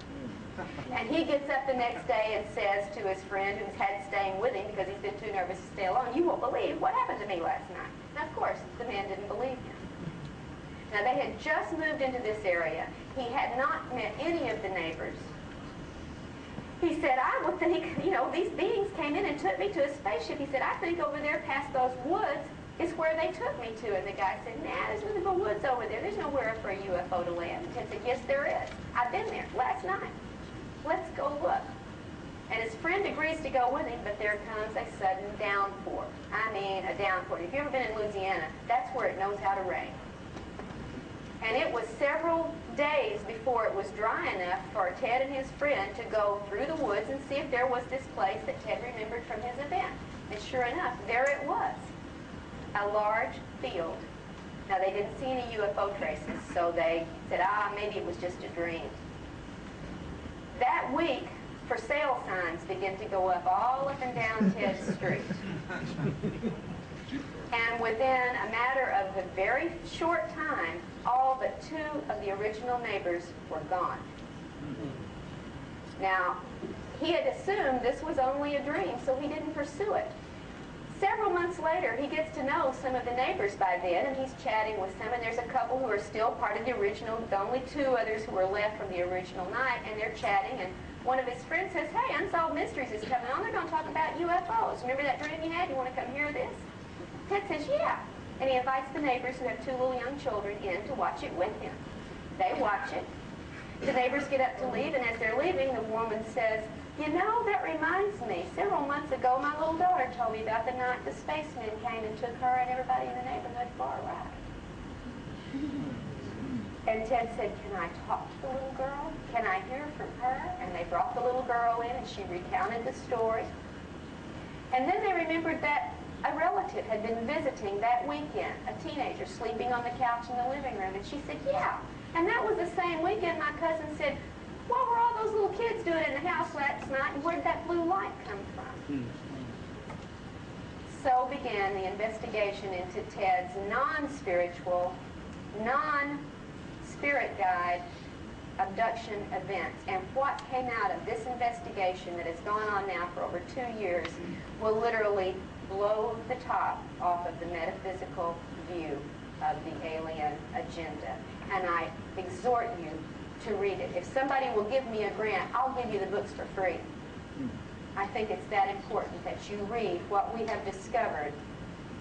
And he gets up the next day and says to his friend who's had staying with him because he's been too nervous to stay alone, "You won't believe what happened to me last night." Now, of course, the man didn't believe him. Now, they had just moved into this area. He had not met any of the neighbors. He said, "I would think, you know, these beings came in and took me to a spaceship." He said, "I think over there past those woods is where they took me to." And the guy said, "Nah, there's nothing but woods over there. There's nowhere for a UFO to land." And Ted said, "Yes, there is. I've been there last night. Let's go look." And his friend agrees to go with him, but there comes a sudden downpour. I mean, a downpour. If you've ever been in Louisiana, that's where it knows how to rain. And it was several days before it was dry enough for Ted and his friend to go through the woods and see if there was this place that Ted remembered from his event. And sure enough, there it was, a large field. Now, they didn't see any UFO traces, so they said, maybe it was just a dream. That week, for sale signs began to go up all up and down Ted's street. And within a matter of a very short time, all but 2 of the original neighbors were gone. Now, he had assumed this was only a dream, so he didn't pursue it. Several months later, he gets to know some of the neighbors by then, and he's chatting with some, and there's a couple who are still part of the original, the only 2 others who were left from the original night, and they're chatting, and one of his friends says, "Hey, Unsolved Mysteries is coming on. They're going to talk about UFOs. Remember that dream you had? You want to come hear this?" Ted says, "Yeah." And he invites the neighbors who have 2 little young children in to watch it with him. They watch it. The neighbors get up to leave, and as they're leaving, the woman says, "You know, that reminds me. Several months ago, my little daughter told me about the night the spacemen came and took her and everybody in the neighborhood for a ride." And Ted said, "Can I talk to the little girl? Can I hear from her?" And they brought the little girl in, and she recounted the story. And then they remembered that a relative had been visiting that weekend, a teenager sleeping on the couch in the living room. And she said, "Yeah, and that was the same weekend my cousin said, what were all those little kids doing in the house last night, and where'd that blue light come from?" So began the investigation into Ted's non-spiritual, non-spirit guide abduction events. And what came out of this investigation that has gone on now for over 2 years will literally blow the top off of the metaphysical view of the alien agenda. And I exhort you to read it. If somebody will give me a grant, I'll give you the books for free. I think it's that important that you read what we have discovered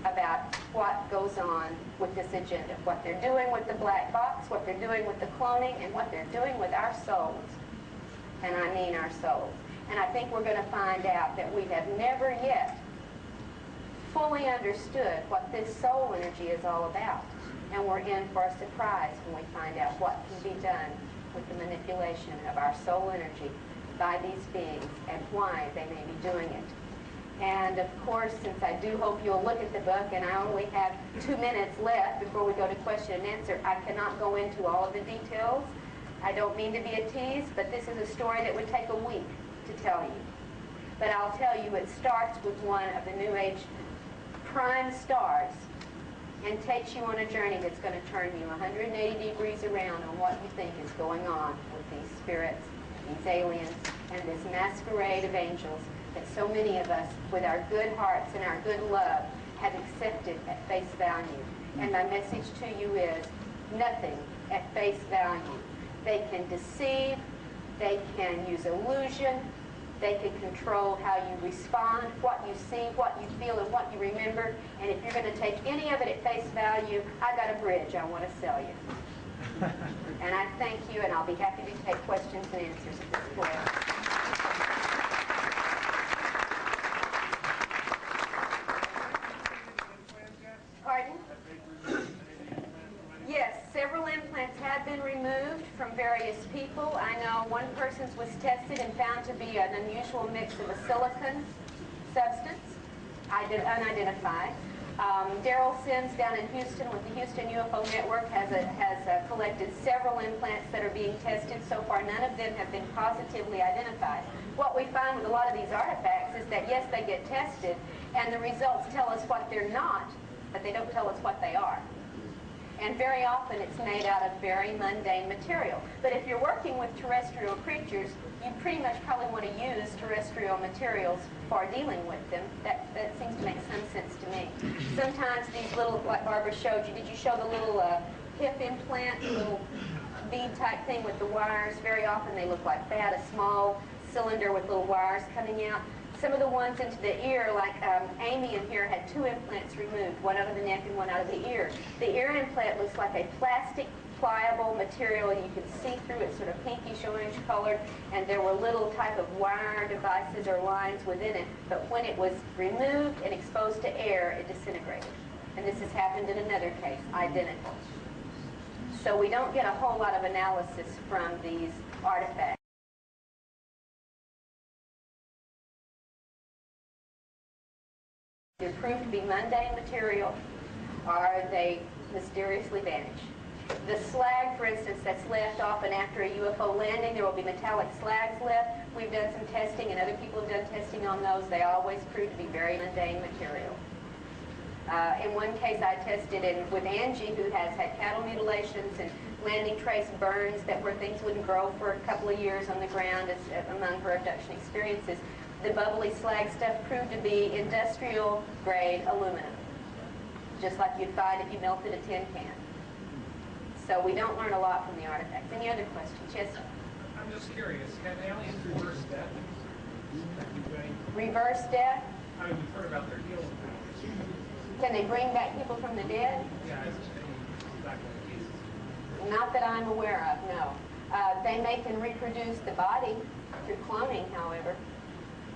about what goes on with this agenda, what they're doing with the black box, what they're doing with the cloning, and what they're doing with our souls. And I mean our souls. And I think we're going to find out that we have never yet fully understood what this soul energy is all about. And we're in for a surprise when we find out what can be done with the manipulation of our soul energy by these beings and why they may be doing it. And of course, since I do hope you'll look at the book, and I only have 2 minutes left before we go to question and answer, I cannot go into all of the details. I don't mean to be a tease, but this is a story that would take a week to tell you. But I'll tell you, it starts with one of the New Age prime stars and takes you on a journey that's going to turn you 180 degrees around on what you think is going on with these spirits, these aliens, and this masquerade of angels that so many of us, with our good hearts and our good love, have accepted at face value. And my message to you is nothing at face value. They can deceive, they can use illusion, they can control how you respond, what you see, what you feel, and what you remember. And if you're going to take any of it at face value, I got a bridge I want to sell you. And I thank you, and I'll be happy to take questions and answers at this point. Pardon? Yes, several implants have been removed from various people. I know one person's was tested and found to be an unusual mix of a silicon substance, unidentified. Daryl Sims down in Houston with the Houston UFO Network has collected several implants that are being tested. So far, none of them have been positively identified. What we find with a lot of these artifacts is that, yes, they get tested, and the results tell us what they're not, but they don't tell us what they are. And very often it's made out of very mundane material. But if you're working with terrestrial creatures, you pretty much probably want to use terrestrial materials for dealing with them. That seems to make some sense to me. Sometimes these little, like Barbara showed you, did you show the little hip implant, little bead type thing with the wires? Very often they look like that, a small cylinder with little wires coming out. Some of the ones into the ear, like Amy in here, had 2 implants removed, one out of the neck and one out of the ear. The ear implant looks like a plastic, pliable material, and you can see through it, sort of pinkish orange colored, and there were little type of wire devices or lines within it, but when it was removed and exposed to air, it disintegrated. And this has happened in another case, identical. So we don't get a whole lot of analysis from these artifacts. They're proved to be mundane material, or they mysteriously vanish. The slag, for instance, that's left often after a UFO landing, there will be metallic slags left. We've done some testing, and other people have done testing on those. They always prove to be very mundane material. In one case, I tested with Angie, who has had cattle mutilations and landing trace burns that where things wouldn't grow for a couple of years on the ground among her abduction experiences. The bubbly slag stuff proved to be industrial grade aluminum, just like you'd find if you melted a tin can. So we don't learn a lot from the artifacts. Any other questions? Yes, sir? I'm just curious, can aliens reverse death? Reverse death? I mean, we've heard about their healing powers. Can they bring back people from the dead? Yeah, it's exactly the cases. Not that I'm aware of, no. They can reproduce the body through cloning, however.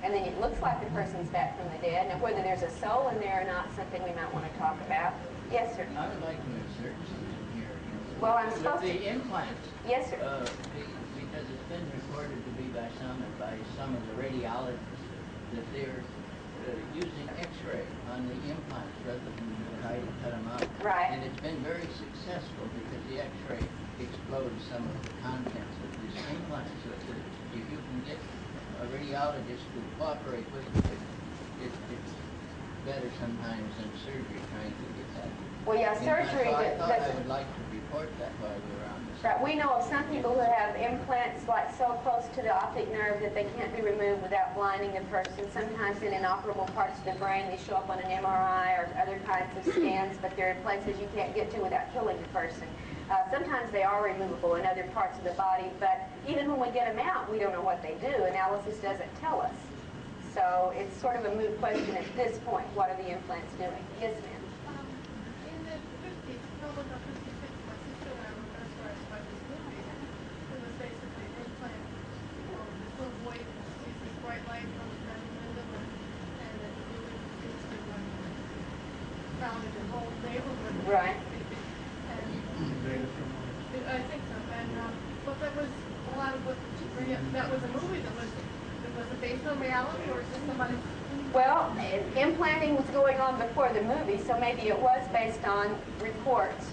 And then it looks like the person's back from the dead. Now, whether there's a soul in there or not, something we might want to talk about. Yes, sir? I would like to insert something here. Well, I'm supposed to... The implants. Yes, sir. Because it's been reported to be by some of the radiologists that they're using X-ray on the implants rather than try to cut them out. Right. And it's been very successful because the X-ray explodes some of the contents of these implants. So if you can get a radiologist to cooperate with it, it's better sometimes than surgery trying to get that. Well, yeah, surgery... So I thought I would like to report that while we're on this. Right, we know of some people who have implants like so close to the optic nerve that they can't be removed without blinding the person. Sometimes in inoperable parts of the brain, they show up on an MRI or other kinds of scans, but they're in places you can't get to without killing the person. Sometimes they are removable in other parts of the body, but even when we get them out, we don't know what they do. Analysis doesn't tell us. So it's sort of a moot question at this point. What are the implants doing? Yes, ma'am. In the 50s, probably about 56, my sister and I were mesmerized by this movie. It was basically an implant. This little boy sees this bright light from the window, and it really seems to found in the whole neighborhood. Right. I think so, and but there was a lot of that was a movie that was it based on reality, or is this somebody? Well, implanting was going on before the movie, so maybe it was based on reports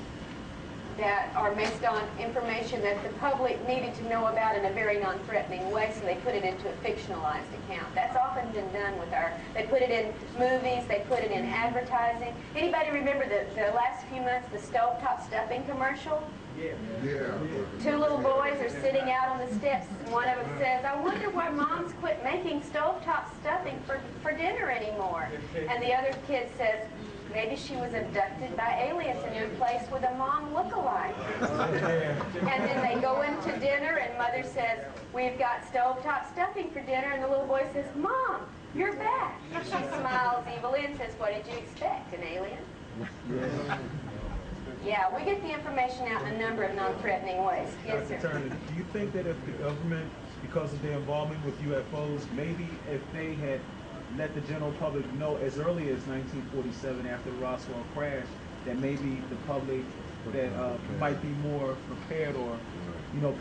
that are based on information that the public needed to know about in a very non-threatening way, so they put it into a fictionalized account. That's often been done with they put it in movies, they put it in advertising. Anybody remember the last few months, the stovetop stuffing commercial? Yeah. Two little boys are sitting out on the steps, and one of them says, "I wonder why moms quit making stovetop stuffing for dinner anymore." And the other kid says, "Maybe she was abducted by aliens and replaced with a mom look-alike." And then they go into dinner, and mother says, "We've got stovetop stuffing for dinner," and the little boy says, "Mom, you're back." She smiles evilly and says, "What did you expect, an alien?" Yeah, we get the information out in a number of non-threatening ways. Yes, sir. Dr. Turner, do you think that if the government, because of their involvement with UFOs, maybe if they had let the general public know as early as 1947 after the Roswell crash, that maybe the public that might be more prepared or,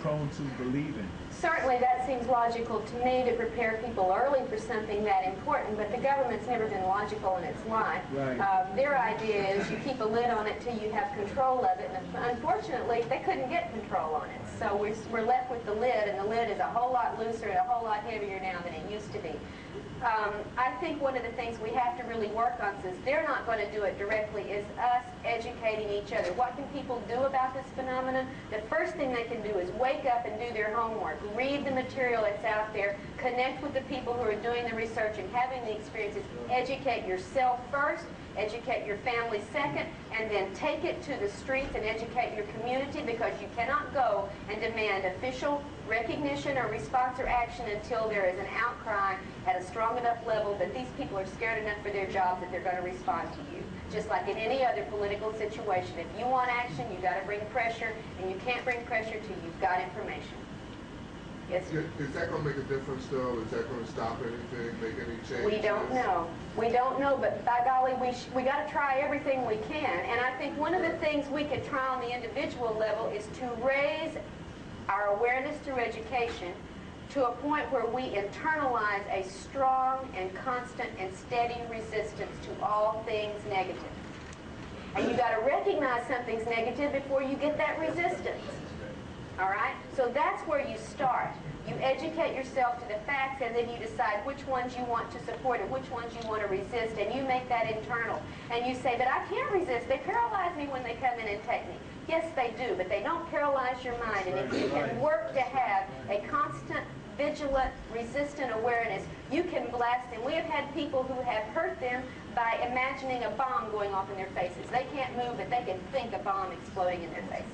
prone to believing? Certainly that seems logical to me, to prepare people early for something that important, but the government's never been logical in its life. Right. Their idea is you keep a lid on it till you have control of it, and unfortunately they couldn't get control on it. So we're left with the lid, and the lid is a whole lot looser and a whole lot heavier now than it used to be. I think one of the things we have to really work on, since they're not going to do it directly, is us educating each other. What can people do about this phenomenon? The first thing they can do is wake up and do their homework. Read the material that's out there. Connect with the people who are doing the research and having the experiences. Educate yourself first. Educate your family second, and then take it to the streets and educate your community, because you cannot go and demand official recognition or response or action until there is an outcry at a strong enough level that these people are scared enough for their jobs that they're going to respond to you. Just like in any other political situation, if you want action, you've got to bring pressure, and you can't bring pressure till you've got information. Yes, sir. Is that going to make a difference, though? Is that going to stop anything, make any changes? We don't know. We don't know, but by golly, we got to try everything we can. And I think one of the things we could try on the individual level is to raise our awareness through education to a point where we internalize a strong and constant and steady resistance to all things negative. And you got to recognize something's negative before you get that resistance. All right? So that's where you start. You educate yourself to the facts, and then you decide which ones you want to support and which ones you want to resist, and you make that internal. And you say, "But I can't resist. They paralyze me when they come in and take me." Yes, they do, but they don't paralyze your mind. And if you can work to have a constant, vigilant, resistant awareness, you can blast them. We have had people who have hurt them by imagining a bomb going off in their faces. They can't move, but they can think a bomb exploding in their faces.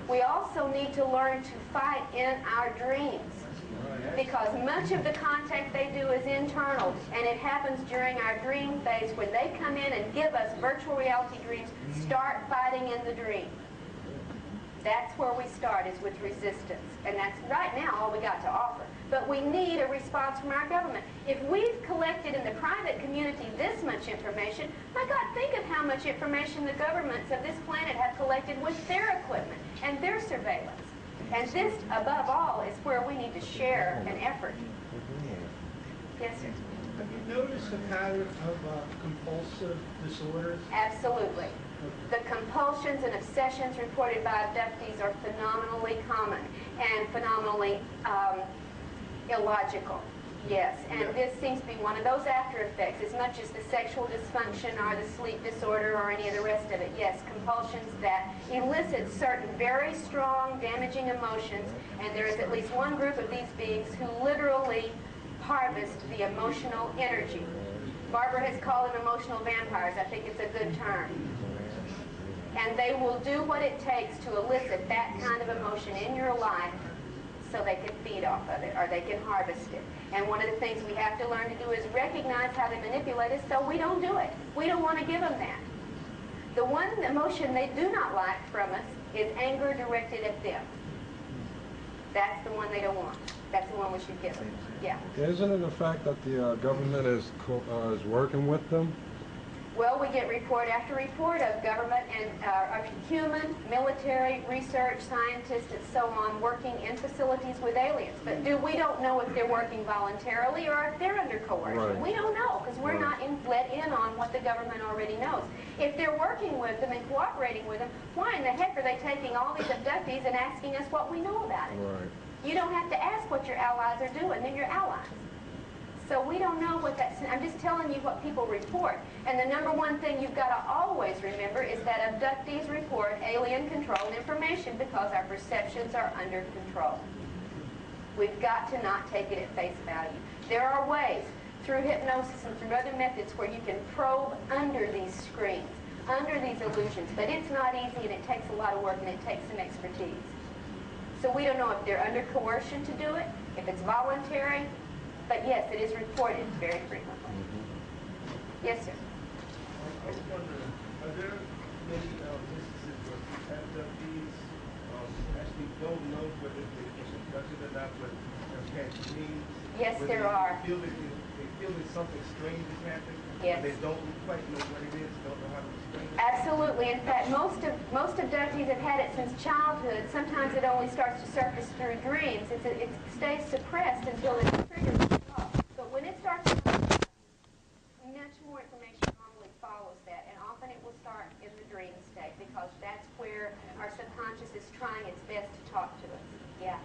We also need to learn to fight in our dreams, because much of the contact they do is internal, and it happens during our dream phase. When they come in and give us virtual reality dreams, start fighting in the dream. That's where we start, is with resistance. And that's right now all we got to offer. But we need a response from our government. If we've collected in the private community this much information, my God, think of how much information the governments of this planet have collected with their equipment and their surveillance. And this, above all, is where we need to share an effort. Yes, sir? Have you noticed a pattern of compulsive disorders? Absolutely. The compulsions and obsessions reported by abductees are phenomenally common and phenomenally illogical. Yes, and this seems to be one of those after effects, as much as the sexual dysfunction or the sleep disorder or any of the rest of it. Yes, compulsions that elicit certain very strong, damaging emotions, and there is at least one group of these beings who literally harvest the emotional energy. Barbara has called them emotional vampires. I think it's a good term. And they will do what it takes to elicit that kind of emotion in your life so they can feed off of it, or they can harvest it. And one of the things we have to learn to do is recognize how they manipulate us so we don't do it. We don't want to give them that. The one emotion they do not like from us is anger directed at them. That's the one they don't want. That's the one we should give them. Yeah. Isn't it the fact that the government is working with them? Well, we get report after report of government and human, military, research, scientists, and so on working in facilities with aliens. But we don't know if they're working voluntarily or if they're under coercion. Right. We don't know because we're not let in on what the government already knows. If they're working with them and cooperating with them, why in the heck are they taking all these abductees and asking us what we know about it? Right. You don't have to ask what your allies are doing. They're your allies. So we don't know what that's... I'm just telling you what people report. And the number one thing you've got to always remember is that abductees report alien-controlled information because our perceptions are under control. We've got to not take it at face value. There are ways, through hypnosis and through other methods, where you can probe under these screens, under these illusions. But it's not easy, and it takes a lot of work, and it takes some expertise. So we don't know if they're under coercion to do it, if it's voluntary, but yes, it is reported very frequently. Yes, sir. I was wondering, are there many instances where abductees actually don't know whether it's abducted or not, but have had dreams? Yes, where there they are. They feel that something strange is happening. Yes. They don't quite know what it is, don't know how to explain it. Absolutely. In fact, most abductees have had it since childhood. Sometimes it only starts to surface through dreams. It stays suppressed until it's triggered. But when it starts to much more information normally follows that, and often it will start in the dream state because that's where our subconscious is trying its best to talk to us. Yeah.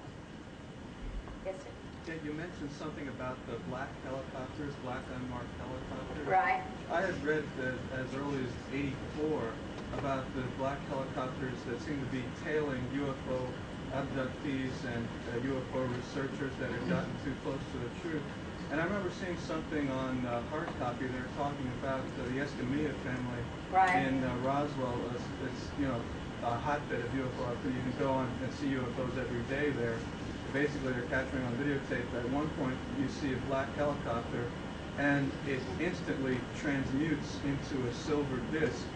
Yes, sir. Yeah, you mentioned something about the black helicopters, black unmarked helicopters. Right. I had read that as early as '84 about the black helicopters that seem to be tailing UFO abductees and UFO researchers that had gotten too close to the truth. And I remember seeing something on hard copy. They were talking about the Escamilla family in Roswell. It's a hotbed of UFO activity. You can go on and see UFOs every day there. Basically, they're capturing on videotape. At one point, you see a black helicopter, and it instantly transmutes into a silver disc.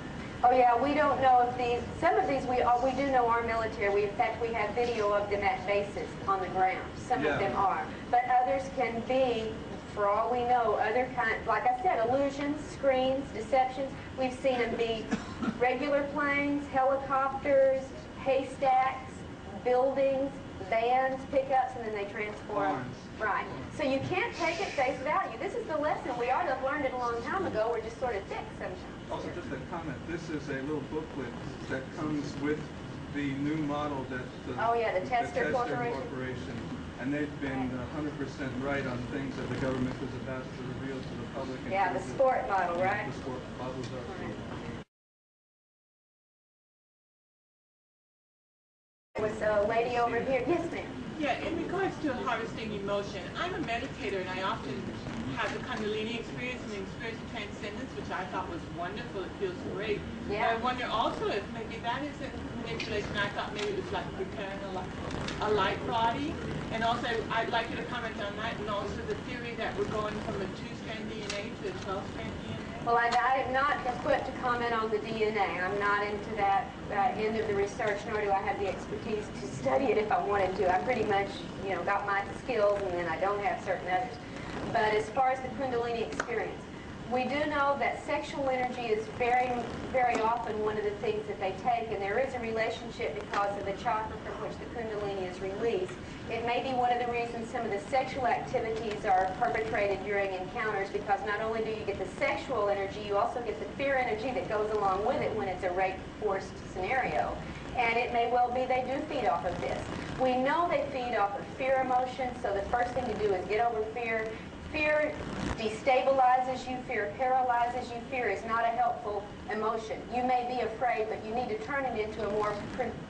Oh yeah, we don't know if these. Some of these we do know are military. In fact, we have video of them at bases on the ground. Some of them are, but others can be, for all we know, other kinds. Like I said, illusions, screens, deceptions. We've seen them be regular planes, helicopters, haystacks, buildings, vans, pickups, and then they transform. Right. So you can't take it face value. This is the lesson. We ought to have learned it a long time ago. We're just sort of thick sometimes. Also, just a comment. This is a little booklet that comes with the new model that the Tester Corporation. And they've been 100% right on things that the government was about to reveal to the public. Yeah, the sport model, right? The sport models are. There was a lady over here. Yes, ma'am. Yeah, in regards to harvesting emotion, I'm a meditator and I often have the Kundalini experience and the experience of transcendence, which I thought was wonderful. It feels great. Yeah. But I wonder also if maybe that isn't manipulation. I thought maybe it was like preparing a light body. And also, I'd like you to comment on that, and also the theory that we're going from a 2-strand DNA to a 12-strand DNA. Well, I am not equipped to comment on the DNA. I'm not into that end of the research, nor do I have the expertise to study it if I wanted to. I pretty much, got my skills, and then I don't have certain others. But as far as the Kundalini experience, we do know that sexual energy is very, very often one of the things that they take, and there is a relationship because of the chakra from which the Kundalini is released. It may be one of the reasons some of the sexual activities are perpetrated during encounters, because not only do you get the sexual energy, you also get the fear energy that goes along with it when it's a rape-forced scenario. And it may well be they do feed off of this. We know they feed off of fear emotion, so the first thing to do is get over fear. Fear destabilizes you. Fear paralyzes you. Fear is not a helpful emotion. You may be afraid, but you need to turn it into a more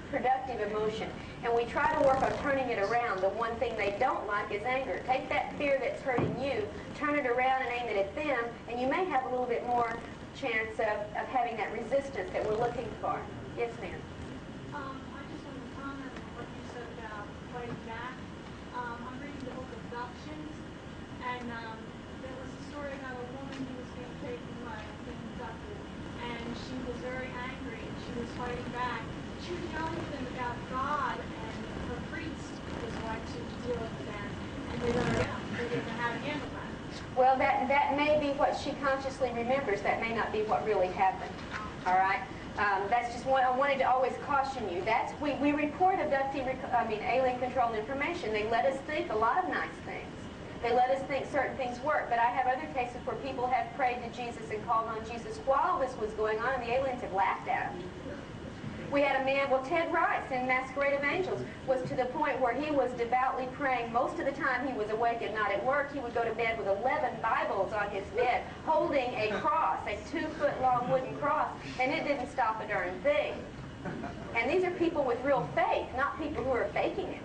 productive emotion. And we try to work on turning it around. The one thing they don't like is anger. Take that fear that's hurting you, turn it around and aim it at them, and you may have a little bit more chance of having that resistance that we're looking for. Yes, ma'am. I just want to comment on what you said about fighting back. I'm reading the book Abductions, and there was a story about a woman who was being taken by being abducted, and she was very angry, and she was fighting back. She was yelling at them about God, and her priest was going to deal with them, and they didn't know how to handle that. Well, that may be what she consciously remembers. That may not be what really happened. All right? That's just what I wanted to always caution you. We report alien controlled information. They let us think a lot of nice things. They let us think certain things work. But I have other cases where people have prayed to Jesus and called on Jesus while this was going on, and the aliens have laughed at them. We had a man, well, Ted Rice in Masquerade of Angels was to the point where he was devoutly praying. Most of the time he was awake and not at work. He would go to bed with 11 Bibles on his bed, holding a cross, a 2-foot-long wooden cross, and it didn't stop a darn thing. And these are people with real faith, not people who are faking it.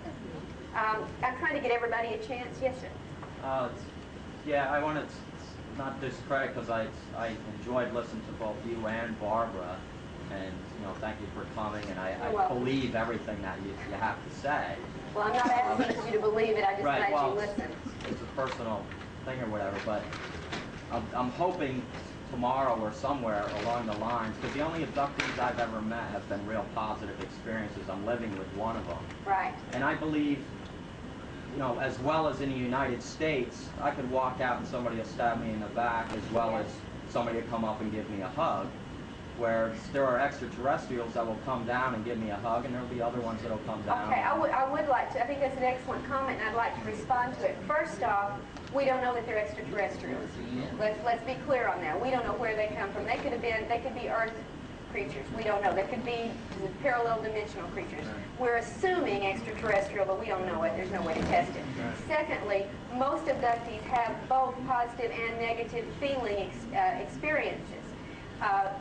I'm trying to get everybody a chance. Yes, sir? Yeah, I want to not discredit, because I enjoyed listening to both you and Barbara. And, thank you for coming, and I believe everything that you have to say. Well, I'm not asking you to believe it, I just right, glad you listen. It's a personal thing or whatever, but I'm hoping tomorrow or somewhere along the lines, because the only abductees I've ever met have been real positive experiences. I'm living with one of them. Right. And I believe, as well as in the United States, I could walk out and somebody will stab me in the back, as well as somebody will come up and give me a hug. Where there are extraterrestrials that will come down and give me a hug, and there will be other ones that will come down. Okay, I would like to, I think that's an excellent comment, and I'd like to respond to it. First off, we don't know that they're extraterrestrials. Let's be clear on that. We don't know where they come from. They could be Earth creatures. We don't know. There could be parallel dimensional creatures. We're assuming extraterrestrial, but we don't know it. There's no way to test it. Secondly, most abductees have both positive and negative feeling experiences.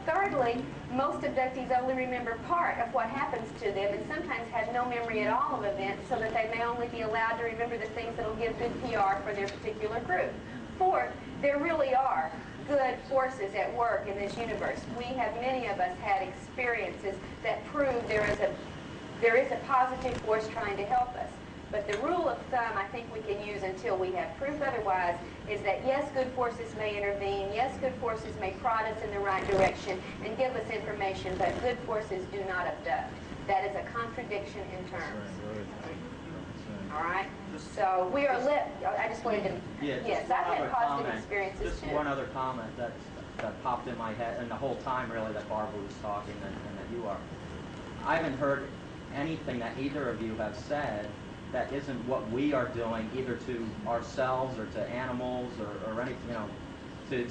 Thirdly, most abductees only remember part of what happens to them and sometimes have no memory at all of events, so that they may only be allowed to remember the things that will give good PR for their particular group. Fourth, there really are good forces at work in this universe. Many of us had experiences that prove there is a positive force trying to help us. But the rule of thumb I think we can use until we have proof otherwise is that yes, good forces may intervene, yes, good forces may prod us in the right direction and give us information, but good forces do not abduct. That is a contradiction in terms. All right? So we are I just wanted to, yes, I've had positive experiences just too. one other comment that popped in my head, and the whole time really that Barbara was talking and that you are. I haven't heard anything that either of you have said that isn't what we are doing, either to ourselves or to animals or anything, it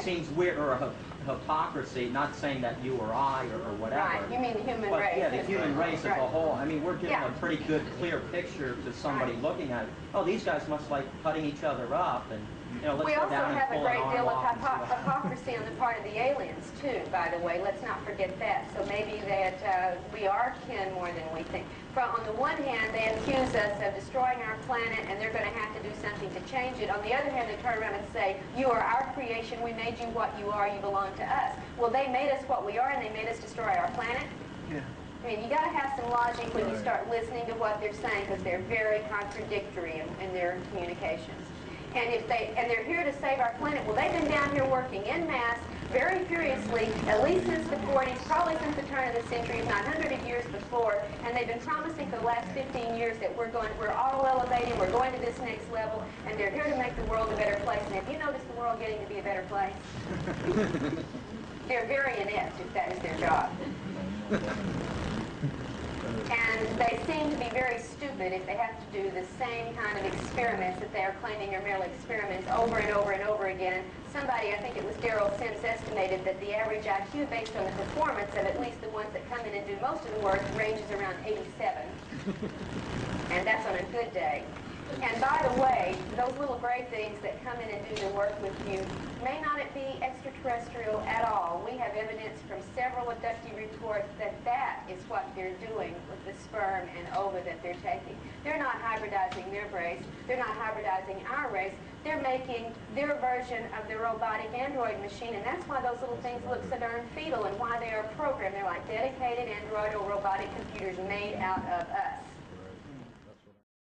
seems weird, or a hypocrisy, not saying that you or I or whatever. Right, you mean the human race. Yeah, the human race as a whole. I mean, we're giving a pretty good, clear picture to somebody looking at it. Oh, these guys must like cutting each other up, and let's we go also down and have a pull great an arm deal of off and see what happens. hypocrisy on the part of the aliens, too, by the way. Let's not forget that. So maybe that we are kin more than we think. On the one hand, they accuse us of destroying our planet, and they're going to have to do something to change it. On the other hand, they turn around and say, you are our creation, we made you what you are, you belong to us. Well, they made us what we are, and they made us destroy our planet? Yeah. I mean, you got to have some logic when you start listening to what they're saying, because they're very contradictory in their communications. And they're here to save our planet. Well, they've been down here working en masse, very furiously, at least since the 40s, probably since the turn of the century, if not hundreds of years before. And they've been promising for the last 15 years that we're all elevating, we're going to this next level, and they're here to make the world a better place. And have you noticed the world getting to be a better place? They're very inept if that is their job. And they seem to be very stupid if they have to do the same kind of experiments that they are claiming are merely experiments over and over and over again. Somebody, I think it was Daryl Sims, estimated that the average IQ based on the performance of at least the ones that come in and do most of the work ranges around 87. And that's on a good day. And by the way, those little gray things that come in and do the work with you may not be extraterrestrial at all. We have evidence from several abductee reports that that is what they're doing with the sperm and ova that they're taking. They're not hybridizing their race. They're not hybridizing our race. They're making their version of the robotic android machine, and that's why those little things look so darn fetal and why they are programmed. They're like dedicated android or robotic computers made out of us.